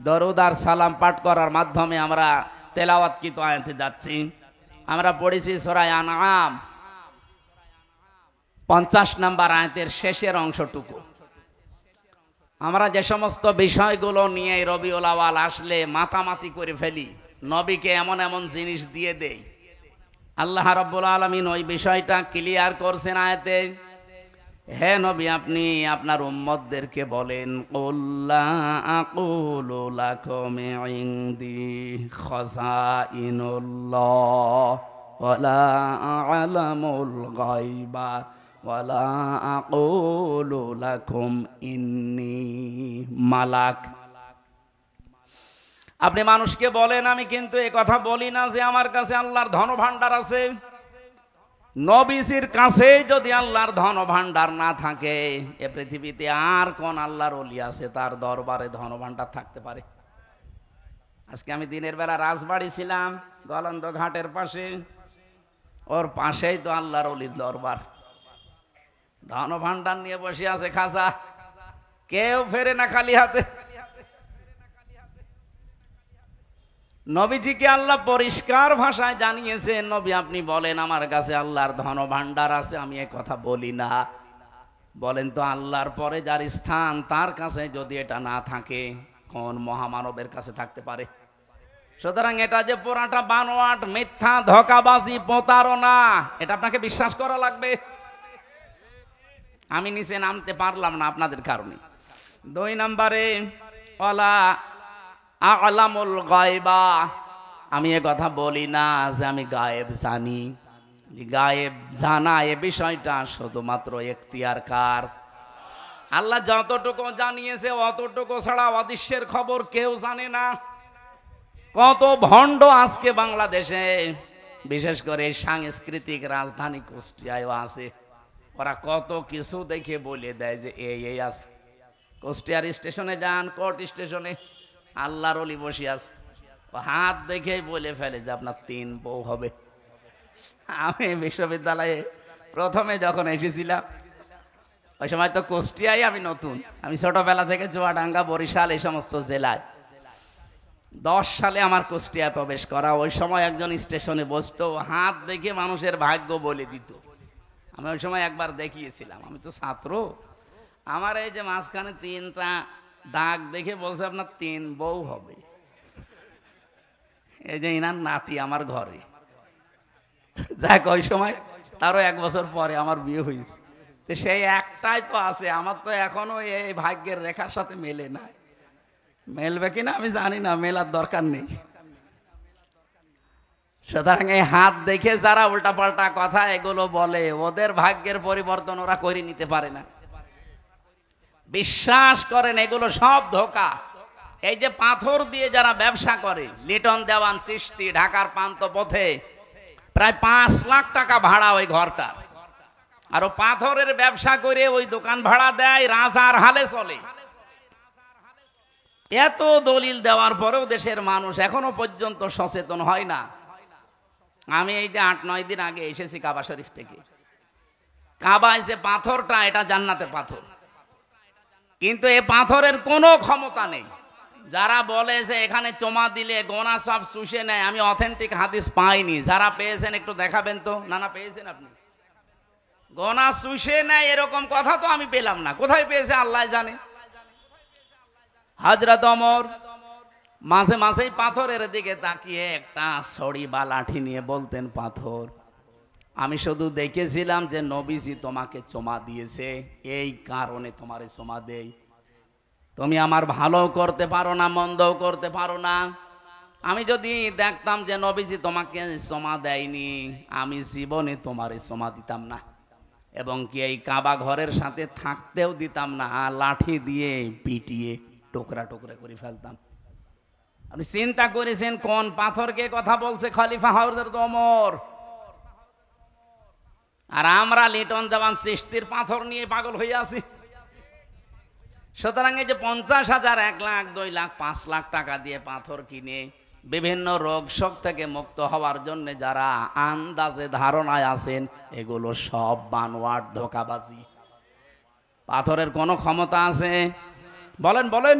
দরুদ আর সালাম পাঠ করার মাধ্যমে আমরা তেলাওয়াতকৃত আয়াতে যাচ্ছি। আমরা পড়েছি সূরা আনআম 50 নম্বর আয়াতের শেষের অংশটুকু। আমরা যে সমস্ত বিষয়গুলো নিয়ে রবিউল আউয়াল আসলে মাতামাতি করে ফেলি, নবীকে এমন এমন জিনিস দিয়ে দেই, আল্লাহ রাব্বুল আলামিন ওই বিষয়টা ক্লিয়ার করছেন আয়াতে। হে নবী, আপনি আপনার উম্মতদেরকে বলেন, কুল লা আকুলু লাকুম ইনদি খাযাইনুল্লাহ ওয়ালা আ'লামুল গায়বা ওয়ালা আকুলু লাকুম ইন্নী মালাক। আপনি মানুষকে বলেন, আমি কিন্তু এই কথা বলি না যে আমার কাছে আল্লাহর ধন ভাণ্ডার আছে। নবীজির কাছে যদি আল্লাহর ধন ভাণ্ডার না থাকে, এ পৃথিবীতে আর কোন আল্লাহর ওলি আছে তার দরবারে ধন ভাণ্ডার থাকতে পারে? আজকে আমি দিনের বেলা রাজবাড়ি ছিলাম, গলন্দ ঘাটের পাশে, ওর পাশেই তো আল্লাহর ওলির দরবার। ধন ভাণ্ডার নিয়ে বসে আছে খাজা, কেউ ফেরে না খালি হাতে। নবীজিকে আল্লাহ পরিষ্কার ভাষায় জানিয়েছেন, নবী আপনি বলেন আমার কাছে আল্লাহর ধন ভাণ্ডার আছে, আমি এ কথা বলি না। বলেন তো আল্লাহর পরে যার স্থান, তার কাছে যদি এটা না থাকে, কোন মহামানবের কাছে থাকতে পারে? সুতরাং এটা যে পুরাটা বানোয়াট, মিথ্যা, ধোঁকাবাজি, প্রতারণা, এটা আপনাকে বিশ্বাস করা লাগবে। আমি নিচে নামতে পারলাম না আপনাদের কারণে। 2 নম্বরে ওয়ালা আ'লামুল গায়বা, আমি এ কথা বলি না যে আমি গায়েব জানি। গায়েব জানা এ বিষয়টা শুধুমাত্র এখতিয়ার কার? আল্লাহ যতটুকু জানিয়েছে অতটুকু ছাড়া অদৃশ্যের খবর কেউ জানে না। কত ভণ্ড আজকে বাংলাদেশে, বিশেষ করে সাংস্কৃতিক রাজধানী কুষ্টিয়ায় আছে, ওরা কত কিছু দেখে বলে দেয় যে এই আছে। কুষ্টিয়ার স্টেশনে যান, কোর্ট স্টেশনে আল্লাহর ওলি বসে আছে, হাত দেখেই বলে ফেলে যে আপনার 3 বউ হবে। আমি বিশ্ববিদ্যালয়ে প্রথমে যখন এসেছিলাম, ওই সময় তো কুষ্টিয়ায় আমি নতুন, আমি ছোটবেলা থেকে চুয়াডাঙ্গা, বরিশাল এই সমস্ত জেলায়। 10 সালে আমার কুষ্টিয়ায় প্রবেশ করা। ওই সময় একজন স্টেশনে বসতো, হাত দেখে মানুষের ভাগ্য বলে দিত। আমি ওই সময় একবার দেখিয়েছিলাম, আমি তো ছাত্র, আমার এই যে মাঝখানে 3টা দাগ দেখে বলছে আপনার 3 বউ হবে। এই যে ইনার নাতি আমার ঘরে, যাক ওই সময় তারও 1 বছর পরে আমার বিয়ে হয়েছে। তো সেই একটাই তো আছে, আমার তো এখনো এই ভাগ্যের রেখার সাথে মেলে না। মেলবে কিনা আমি জানি না, মেলার দরকার নেই। সুতরাং এই হাত দেখে যারা উল্টাপাল্টা কথা এগুলো বলে, ওদের ভাগ্যের পরিবর্তন ওরা করে নিতে পারে না। বিশ্বাস করেন এগুলো সব ধোঁকা। এই যে পাথর দিয়ে যারা ব্যবসা করে, লিটন দেওয়ান চিশতি ঢাকার পান্ত পথে প্রায় 5 লাখ টাকা ভাড়া ওই ঘরটা, আর ও পাথরের ব্যবসা করে ওই দোকান ভাড়া দেয়, রাজার হালে চলে। এত দলিল দেওয়ার পরেও দেশের মানুষ এখনো পর্যন্ত সচেতন হয় না। আমি এই যে 8-9 দিন আগে এসেছি কাবা শরীফ থেকে। কাবায় যে পাথরটা, এটা জান্নাতের পাথর, কিন্তু এ পাথরের কোনো ক্ষমতা নেই। যারা বলে যে এখানে চোমা দিলে গোনা সব শুষে নেয়, আমি অথেন্টিক হাদিস পাইনি। যারা পেয়েছেন একটু দেখাবেন তো। না পেয়েছেন আপনি? গোনা শুষে নেয় এরকম কথা তো আমি পেলাম না। কোথায় পেয়েছে আল্লাহ জানে। হযরত ওমর মাঝে মাঝেই পাথরের দিকে তাকিয়ে একটা ছড়ি বা লাঠি নিয়ে বলতেন, পাথর, আমি শুধু দেখেছিলাম যে নবীজি তোমাকে চুমা দিয়েছে, এই কারণে তোমারে চুমা দেই। তুমি আমার ভালো করতে পারো না, মন্দও করতে পারো না। আমি যদি দেখতাম যে নবীজি তোমাকে চুমা দেয়নি, আমি জীবনে তোমারে চুমা দিতাম না, এবং কি এই কাবা ঘরের সাথে থাকতেও দিতাম না, লাঠি দিয়ে পিটিয়ে টুকরা টুকরা করে ফেলতাম। আপনি চিন্তা করেছেন কোন পাথরকে কথা বলছে? খলিফা হযরত ওমর। আর আমরা লিটন দেওয়ান চিশতির পাথর নিয়ে পাগল হয়ে আছি। সুতরাং এই যে 50,000, 1 লাখ, 2 লাখ, 5 লাখ টাকা দিয়ে পাথর কিনে বিভিন্ন রোগ শোক থেকে মুক্ত হওয়ার জন্য যারা আন্দাজে ধারণায় আছেন, এগুলো সব বানোয়াট, ধোঁকাবাজি। পাথরের কোনো ক্ষমতা আছে? বলেন বলেন।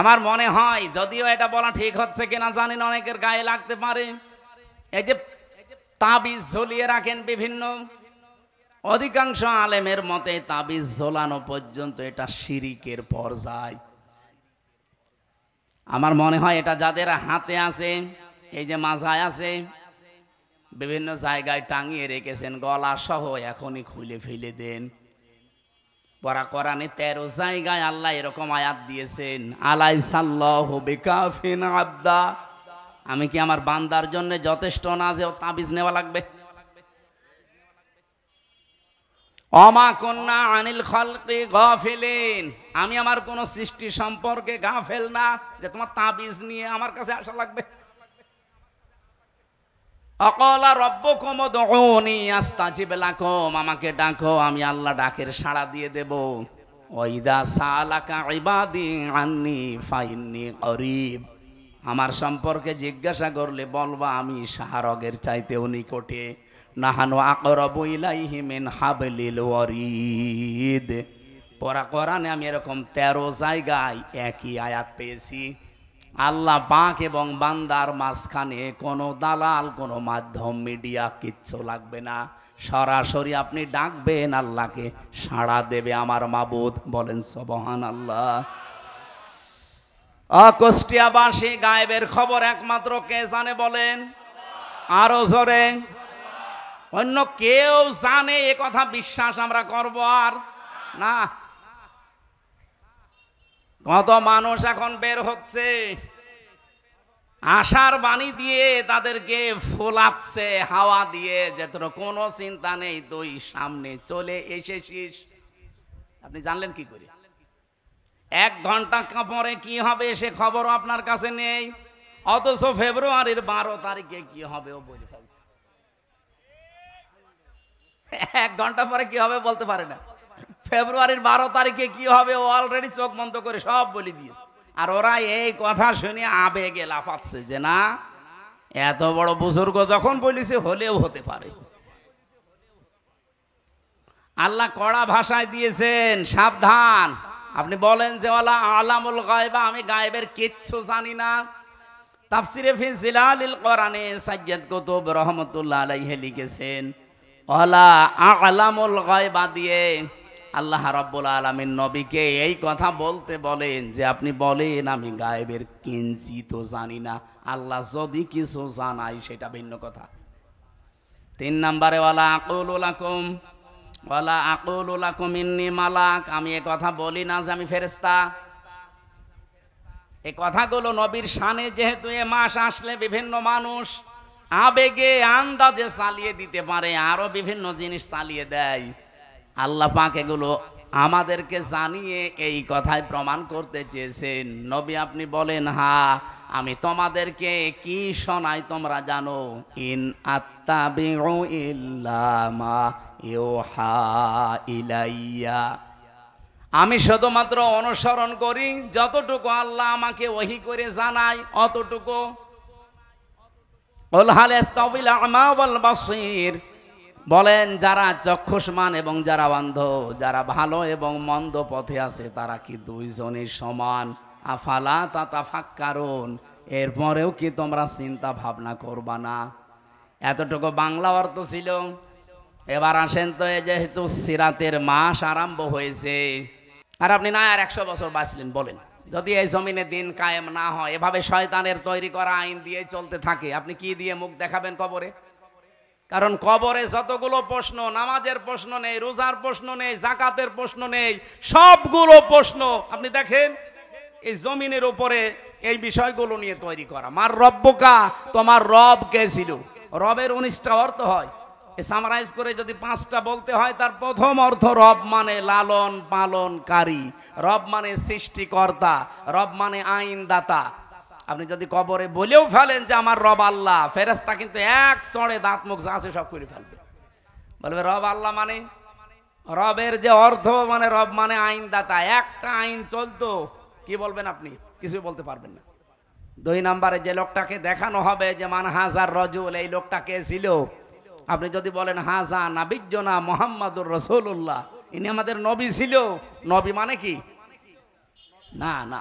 আমার মনে হয়, যদিও এটা বলা ঠিক হচ্ছে কিনা জানি না, অনেকের গায়ে লাগতে পারে, এই যে তাবিজ ঝুলিয়ে রাখেন বিভিন্ন, অধিকাংশ আলেমের মতে তাবিজ ঝোলানো পর্যন্ত এটা শিরিকের পর্যায়। আমার মনে হয় এটা যাদের হাতে আছে, এই যে মাজায় আছে, বিভিন্ন জায়গায় টাঙিয়ে রেখেছেন, গলা সহ এখনই খুলে ফেলে দেন। পরা কোরআনে 13 জায়গায় আল্লাহ এরকম আয়াত দিয়েছেন, আলাইসাল্লাহু বিকাফিন আবদা, আমি কি আমার বান্দার জন্য যথেষ্ট না যে তাবিজ নেওয়া লাগবে? ওমা কুন্না আনিল খালকি গাফিলিন, আমি আমার কোন সৃষ্টি সম্পর্কে গাফেল না যে তোমার তাবিজ নিয়ে আমার কাছে আসা লাগবে। আকালা রাব্বুকুম উদউনি আস্তাজিব লাকুম, আমাকে ডাকো, আমি আল্লাহ ডাকের সাড়া দিয়ে দেব। ওয়াইদা সালাকা ইবাদি আন্নি ফাইন্নি করিব, আমার সম্পর্কে জিজ্ঞাসা করলে বলবা আমি শাহরগের চাইতেও নিকটে। নাহানু আকরাবু ইলাইহি মিন হাবলিল ওয়ারিদ। পরা কোরআনে আমি এরকম 13 জায়গায় একই আয়াত পেয়েছি। আল্লাহ পাক এবং বান্দার মাঝখানে কোনো দালাল, কোনো মাধ্যম, মিডিয়া কিচ্ছু লাগবে না। সরাসরি আপনি ডাকবেন, আল্লাহকে সাড়া দেবে আমার মাবুদ। বলেন সুবহানাল্লাহ। কুষ্টিয়াবাসী গায়েবের খবর একমাত্র কে জানে বলেন? আরো জোরে। অন্য কেউ জানে এ কথা বিশ্বাস আমরা করব আর না। কত মানুষ এখন বের হচ্ছে, আশার বাণী দিয়ে তাদেরকে ফোলাচ্ছে হাওয়া দিয়ে, যে তোর কোনো চিন্তা নেই, তুই সামনে চলে এসেছিস। আপনি জানলেন কি করে? 1 ঘন্টা পরে কি হবে সে খবরও আপনার কাছে নেই, অথচ ফেব্রুয়ারির 12 তারিখে কি হবে ও বলে ফেলছে। 1 ঘন্টা পরে কি হবে বলতে পারে না। ফেব্রুয়ারির 12 তারিখে কি হবে ও অলরেডি চোখ বন্ধ করে সব বলে দিয়েছে। আর ওরা এই কথা শুনে আবেগে লাফাচ্ছে যে না, এত বড় বুজুর্গ যখন বলেছে হলেও হতে পারে। আল্লাহ কড়া ভাষায় দিয়েছেন সাবধান। আপনি বলেন যে ওয়ালা আলামুল গায়বা, আমি গায়েবের কিচ্ছু জানি না। তাফসিরে ফি জিলালিল কোরআনে সাইয়্যিদ কুতুব রহমাতুল্লাহ আলাইহি লিখেছেন ওয়ালা আলামুল গায়বা দিয়ে আল্লাহ রাব্বুল আলামিন নবীকে এই কথা বলতে বলেন যে আপনি বলেন আমি গায়েবের কিঞ্চিত জানি না। আল্লাহ যদি কিছু জানাই সেটা ভিন্ন কথা। 3 নম্বরে ওয়ালা আকুলু লাকুম ইন্নী মালাক, আমি এ কথা বলি না যে আমি ফেরেশতা। এই কথাগুলো নবীর শানে, যেহেতু এ মাস আসলে বিভিন্ন মানুষ আবেগে আন্দাজে চালিয়ে দিতে পারে, আরো বিভিন্ন জিনিস চালিয়ে দেয়। আল্লাহ পাক এগুলো আমাদেরকে জানিয়ে এই কথায় প্রমাণ করতে চেয়েছেন। নবী আপনি বলেন হ্যাঁ, আমি তোমাদেরকে কি শোনাই তোমরা জানো? ইন আত্তাবিউ ইল্লা মা ইউহা ইলাইয়া, আমি শুধুমাত্র অনুসরণ করি যতটুকু আল্লাহ আমাকে ওহী করে জানায় অতটুকু। কুল হাল ইস্তাউল আ'মা ওয়াল বাসীর, বলেন যারা চক্ষুষ্মান এবং যারা অন্ধ, যারা ভালো এবং মন্দ পথে আছে তারা কি দুইজনই সমান? আফালা তাতাফাক্কারুন, এরপরেও কি তোমরা চিন্তা ভাবনা করবা না? এতটুকু বাংলা অর্থ ছিল। এবার আসেন তো, যেহেতু সিরাতের মাস আরম্ভ হয়েছে আর আপনি না আর 100 বছর বাঁচলেন, বলেন যদি এই জমিনে দিন কায়েম না হয়, এভাবে শয়তানের তৈরি করা আইন দিয়ে চলতে থাকে, আপনি কি দিয়ে মুখ দেখাবেন কবরে? কারণ কবরে যতগুলো প্রশ্ন, নামাজের প্রশ্ন নেই, রোজার প্রশ্ন নেই, যাকাতের প্রশ্ন নেই, সবগুলো প্রশ্ন আপনি দেখেন এই জমিনের উপরে এই বিষয়গুলো নিয়ে তৈরি করা। মার রব্বুকা, তোমার রব কে ছিল? রবের 19টা অর্থ হয়। সামারাইজ করে যদি 5টা বলতে হয়, তার প্রথম অর্থ রব মানে লালন পালনকারী, রব মানে সৃষ্টিকর্তা, রব মানে আইনদাতা। আপনি যদি কবরে বলেও ফেলেন যে আমার রব আল্লাহ, ফেরেশতা কিন্তু এক চড়ে দাঁত মুখ যা আছে সব করে ফেলবে, বলবে রব আল্লাহ মানে, রবের যে অর্থ মানে রব মানে আইনদাতা। একটা আইন চলতো, কি বলবেন আপনি? কিছুই বলতে পারবেন না। 2 নম্বরে যে লোকটাকে দেখানো হবে যে মান হাজার রজুল, এই লোকটা কে ছিল? আপনি যদি বলেন হাজা নাবিজ্জনা মুহাম্মাদুর রাসূলুল্লাহ, ইনি আমাদের নবী ছিল। নবী মানে কি? না না,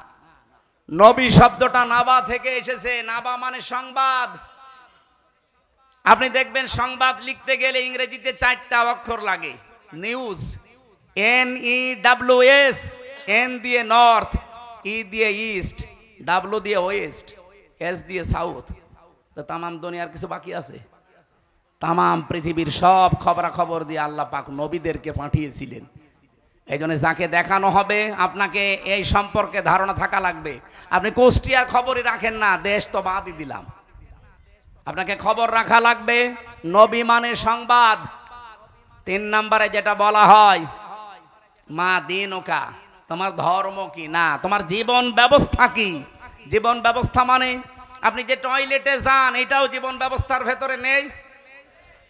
নবী শব্দটা নাবা থেকে এসেছে। নাবা মানে সংবাদ। আপনি দেখবেন সংবাদ লিখতে গেলে ইংরেজিতে 4টা অক্ষর লাগে। নিউজ, NEWS, N দিয়ে নর্থ, E দিয়ে ইস্ট, W দিয়ে ওয়েস্ট, S দিয়ে সাউথ। তো তামাম দুনিয়ার কিছু বাকি আছে? তামাম পৃথিবীর সব খবরাখবর দিয়ে আল্লাহ পাক নবীদেরকে পাঠিয়েছিলেন। এই জন্য যাকে দেখানো হবে আপনাকে এই সম্পর্কে ধারণা থাকা লাগবে। আপনি কুষ্টিয়ার খবরই রাখেন না, দেশ তো বাদই দিলাম, আপনাকে খবর রাখা লাগবে। নবী মানে সংবাদ। 3 নম্বরে যেটা বলা হয় মা দিনুকা, তোমার ধর্ম কি, না তোমার জীবন ব্যবস্থা কি। জীবন ব্যবস্থা মানে আপনি যে টয়লেটে যান, এটাও জীবন ব্যবস্থার ভেতরে নেই।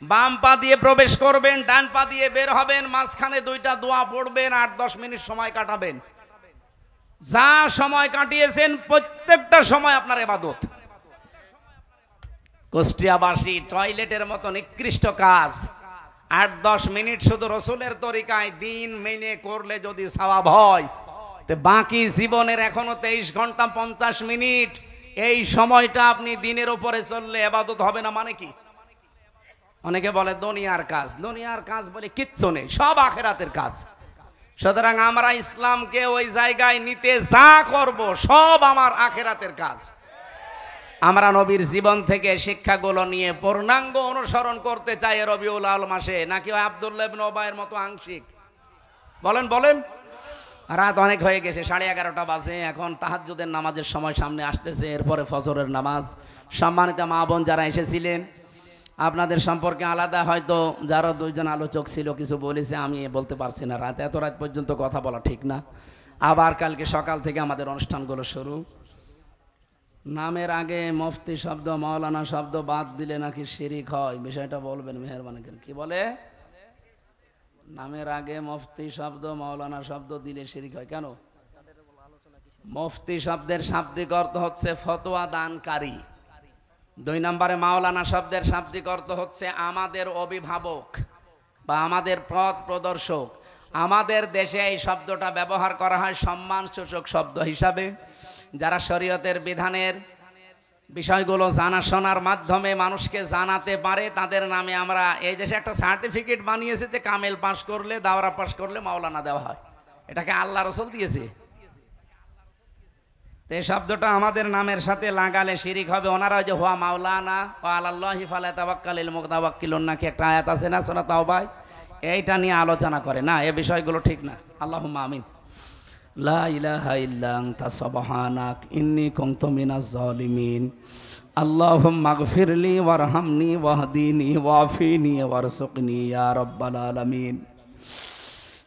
বাম পা দিয়ে প্রবেশ করবেন, ডান পা দিয়ে বের হবেন, মাঝখানে 2টা দোয়া পড়বেন, 8-10 মিনিট সময় কাটাবেন। যা সময় কাটিয়েছেন প্রত্যেকটা সময় আপনার ইবাদত। কুষ্টিয়াবাসী টয়লেটের মতো নিকৃষ্ট কাজ 8-10 মিনিট শুধু রসুলের তরিকায় দিন মেনে করলে যদি সওয়াব হয়, তো বাকি জীবনের এখনো 23 ঘন্টা 50 মিনিট, এই সময়টা আপনি দিনের উপরে চললে ইবাদত হবে না মানে কি? অনেকে বলে দুনিয়ার কাজ, দুনিয়ার কাজ বলে কিচ্ছু নেই, সব আখিরাতের কাজ। সুতরাং আমরা ইসলামকে ওই জায়গায় নিতে যা করব সব আমার আখিরাতের কাজ। আমরা নবীর জীবন থেকে শিক্ষাগুলো নিয়ে পূর্ণাঙ্গ অনুসরণ করতে চাই রবিউল আউয়াল মাসে, নাকি আব্দুল্লাহ ইবনে উবাইয়ের মতো আংশিক? বলেন বলেন। রাত অনেক হয়ে গেছে, 11:30 বাজে। এখন তাহাজ্জুদের নামাজের সময় সামনে আসতেছে, এরপরে ফজরের নামাজ। সম্মানিত মা বোন যারা এসেছিলেন, আপনাদের সম্পর্কে আলাদা হয়তো যারা 2জন আলোচক ছিল কিছু বলেছে, আমি বলতে পারছি না। এত রাত পর্যন্ত কথা বলা ঠিক না। আবার কালকে সকাল থেকে আমাদের অনুষ্ঠানগুলো শুরু। নামের আগে মুফতি শব্দ, মাওলানা শব্দ বাদ দিলে নাকি শিরিক হয়, বিষয়টা বলবেন মেহেরবানি করে। কি বলে? নামের আগে মুফতি শব্দ মাওলানা শব্দ দিলে শিরক হয় কেন? মুফতি শব্দের শাব্দিক অর্থ হচ্ছে ফতোয়া দানকারী। 2 নম্বরে মাওলানা শব্দের শাব্দিক অর্থ হচ্ছে আমাদের অভিভাবক বা আমাদের পথ প্রদর্শক। আমাদের দেশে এই শব্দটা ব্যবহার করা হয় সম্মানসূচক শব্দ হিসাবে। যারা শরীয়তের বিধানের বিষয়গুলো জানাশোনার মাধ্যমে মানুষকে জানাতে পারে তাদের নামে আমরা এই দেশে একটা সার্টিফিকেট বানিয়েছি যে কামেল পাস করলে, দাওরা পাস করলে মাওলানা দেওয়া হয়। এটাকে আল্লাহ রসুল দিয়েছে। এই শব্দটা আমাদের নামের সাথে লাগালে শিরিক হবে। ওনারা যে হুয়া মাওলানা ও আলাল্লাহি ফালাতাওয়াক্কালিল মুতাওয়াক্কিলুন নাকি একটা আয়াত আছে না সূরা তাওবায়, এইটা নিয়ে আলোচনা করে না। এই বিষয়গুলো ঠিক না। আল্লাহুম্মা আমিন। লা ইলাহা ইল্লা আনতা সুবহানাক ইন্নী কুনতু মিনাজ জালিমিন। আল্লাহুম্মা গফিরলি ওয়ারহামনি ওয়াহদিনি ওয়াফিনি ওয়ারযুকনি ইয়া রাব্বাল আলামিন।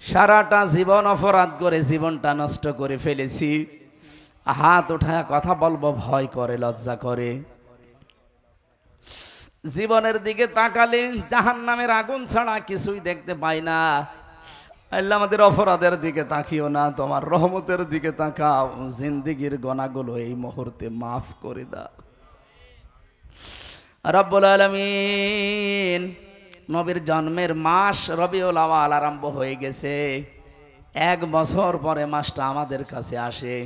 সারাটা জীবন অপরাধ করে জীবনটা নষ্ট করে ফেলেছি। হাত উঠায় কথা বলবো ভয় করে, লজ্জা করে। জীবনের দিকে তাকালে জাহান্নামের আগুন ছাড়া কিছুই দেখতে পাই না। আল্লাহ আমাদের অপরাধের দিকে তাকিও না, তোমার রহমতের দিকে তাকাও। জিন্দেগীর গুনাহগুলো এই মুহূর্তে মাফ করে দাও রব্বুল আলামিন। নবীর জন্মের মাস রবিউল আউয়াল আরম্ভ হয়ে গেছে। 1 বছর পরে মাসটা আমাদের কাছে আসে।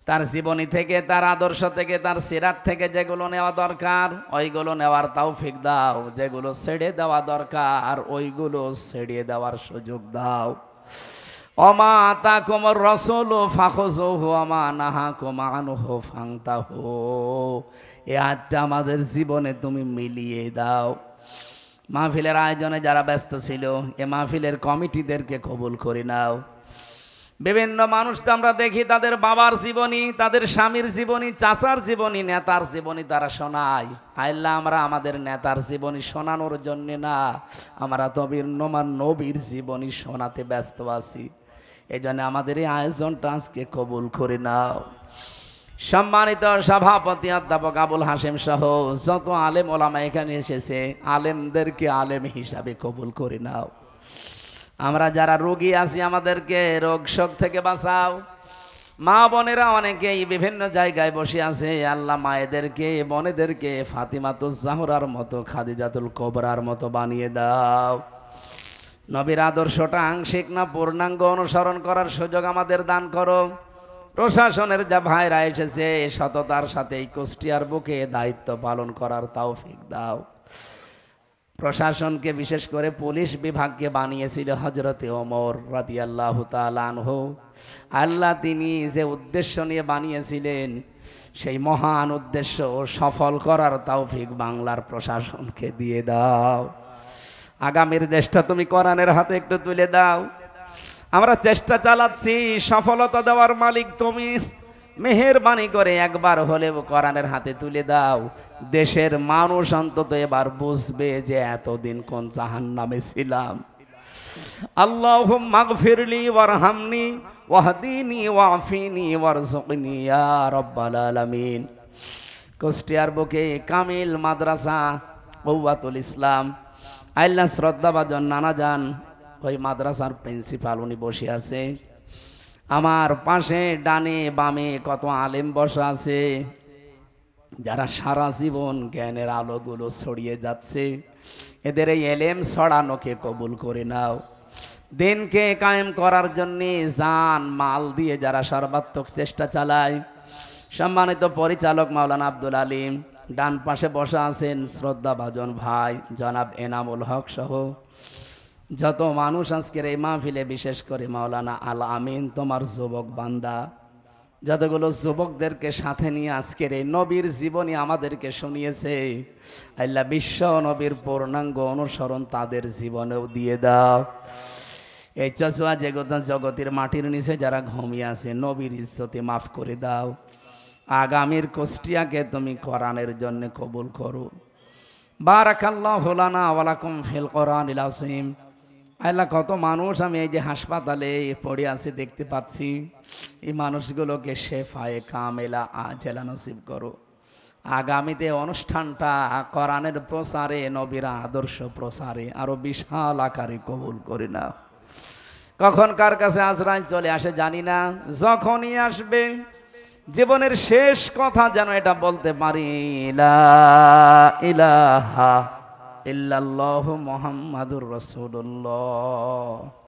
তার জীবনী থেকে, তার আদর্শ থেকে, তার সিরাত থেকে যেগুলো নেওয়া দরকার ওইগুলো নেওয়ার তৌফিক দাও। যেগুলো ছেড়ে দেওয়া দরকার ওইগুলো ছেড়ে দেওয়ার সুযোগ দাও। ওমা আতাকুমুর রাসূলু ফাখুযুহু ওমা নাহাকুম আনহু ফান্তাহু। এই আয়াতটা আমাদের জীবনে তুমি মিলিয়ে দাও। মাহফিলের আয়োজনে যারা ব্যস্ত ছিল এ মাহফিলের কমিটিদেরকে কবুল করে নাও। বিভিন্ন মানুষ তো আমরা দেখি তাদের বাবার জীবনী, তাদের স্বামীর জীবনী, চাচার জীবনী, নেতার জীবনী তারা শোনায়। আল্লাহ আমরা আমাদের নেতার জীবনী শোনানোর জন্য না, আমরা তবে নবীর জীবনী শোনাতে ব্যস্ত আছি। এই জন্য আমাদের এই আয়োজনটা আজকে কবুল করে নাও। সম্মানিত সভাপতি অধ্যাপক আবুল হাশেম সহ যত আলেম ওলামা এখানে এসেছে, আলেমদেরকে আলেম হিসাবে কবুল করে নাও। আমরা যারা রোগী আছি আমাদেরকে রোগ শোক থেকে বাঁচাও। মা বোনেরা অনেকেই বিভিন্ন জায়গায় বসে আছে, আল্লাহ মায়েদেরকে বোনেদেরকে ফাতিমাতুজ জাহরার মতো, খাদিজাতুল কোবরার মতো বানিয়ে দাও। নবীর আদর্শটা আংশিক না পূর্ণাঙ্গ অনুসরণ করার সুযোগ আমাদের দান করো। প্রশাসনের যা ভাইরা এসেছে সততার সাথে এই কুষ্টিয়ার বুকে দায়িত্ব পালন করার তৌফিক দাও। প্রশাসনকে বিশেষ করে পুলিশ বিভাগকে বানিয়েছিল হযরতে ওমর রাদিয়াল্লাহু তাআলা আনহু। আল্লাহ তিনি যে উদ্দেশ্য নিয়ে বানিয়েছিলেন সেই মহান উদ্দেশ্য সফল করার তৌফিক বাংলার প্রশাসনকে দিয়ে দাও। আগামীর দেশটা তুমি কোরআনের হাতে একটু তুলে দাও। আমরা চেষ্টা চালাচ্ছি, সফলতা দেওয়ার মালিক তুমি। মেহেরবানি করে একবার হলেও কোরআনের হাতে তুলে দাও। দেশের মানুষ অন্তত এবার বুঝবে যে এতদিন কোন জাহান্নামে ছিলাম। আল্লাহুম্মা গফিরলি ওয়ারহামনি ওয়াহদিনি ওয়াফিনি ওয়ারযুকনি ইয়া রাব্বাল আলামিন। কুষ্টিয়ার বুকে কামিল মাদ্রাসা কওয়াতুল ইসলাম, আল্লাহ শ্রদ্ধাভাজন নানা যান ওই মাদ্রাসার প্রিন্সিপাল উনি বসে আছে। আমার পাশে ডানে বামে কত আলেম বসা আছে যারা সারা জীবন জ্ঞানের আলোগুলো ছড়িয়ে যাচ্ছে। এদের এই এলেম ছড়ানোকে কবুল করে নাও। দিনকে কায়েম করার জন্যে জান মাল দিয়ে যারা সর্বাত্মক চেষ্টা চালায়। সম্মানিত পরিচালক মাওলানা আব্দুল আলিম, ডান পাশে বসা আছেন শ্রদ্ধাভাজন ভাই জনাব এনামুল হক সহ যত মানুষ আজকের এই মাহফিলে, বিশেষ করে মাওলানা আল আমিন তোমার যুবক বান্দা, যতগুলো যুবকদেরকে সাথে নিয়ে আজকের এই নবীর জীবনী আমাদেরকে শুনিয়েছে, আল্লাহ বিশ্ব নবীর পূর্ণাঙ্গ অনুসরণ তাদের জীবনেও দিয়ে দাও। এই চচুয়া জগতের মাটির নিচে যারা ঘুমিয়ে আছে নবীর ইজ্জতে মাফ করে দাও। আগামীর কুষ্টিয়াকে তুমি কোরআনের জন্য কবুল করো। বারাকাল্লাহু লানা ওয়া লাকুম ফিল কোরআনিল আযীম। আল্লাহ কত মানুষ আমি এই যে হাসপাতালে পড়ে আছে দেখতে পাচ্ছি, এই মানুষগুলোকে শেফায়ে কামেলা আজেলা নসিব করো। আগামীতে অনুষ্ঠানটা কোরআনের প্রচারে, নবীর আদর্শ প্রচারে আরো বিশাল আকারে কবুল করি না। কখন কার কাছে আজরাইল চলে আসে জানি না, যখনই আসবে জীবনের শেষ কথা যেন এটা বলতে পারি, লা ইলাহা ইল্লাল্লাহু মুহাম্মাদুর রাসূলুল্লাহ।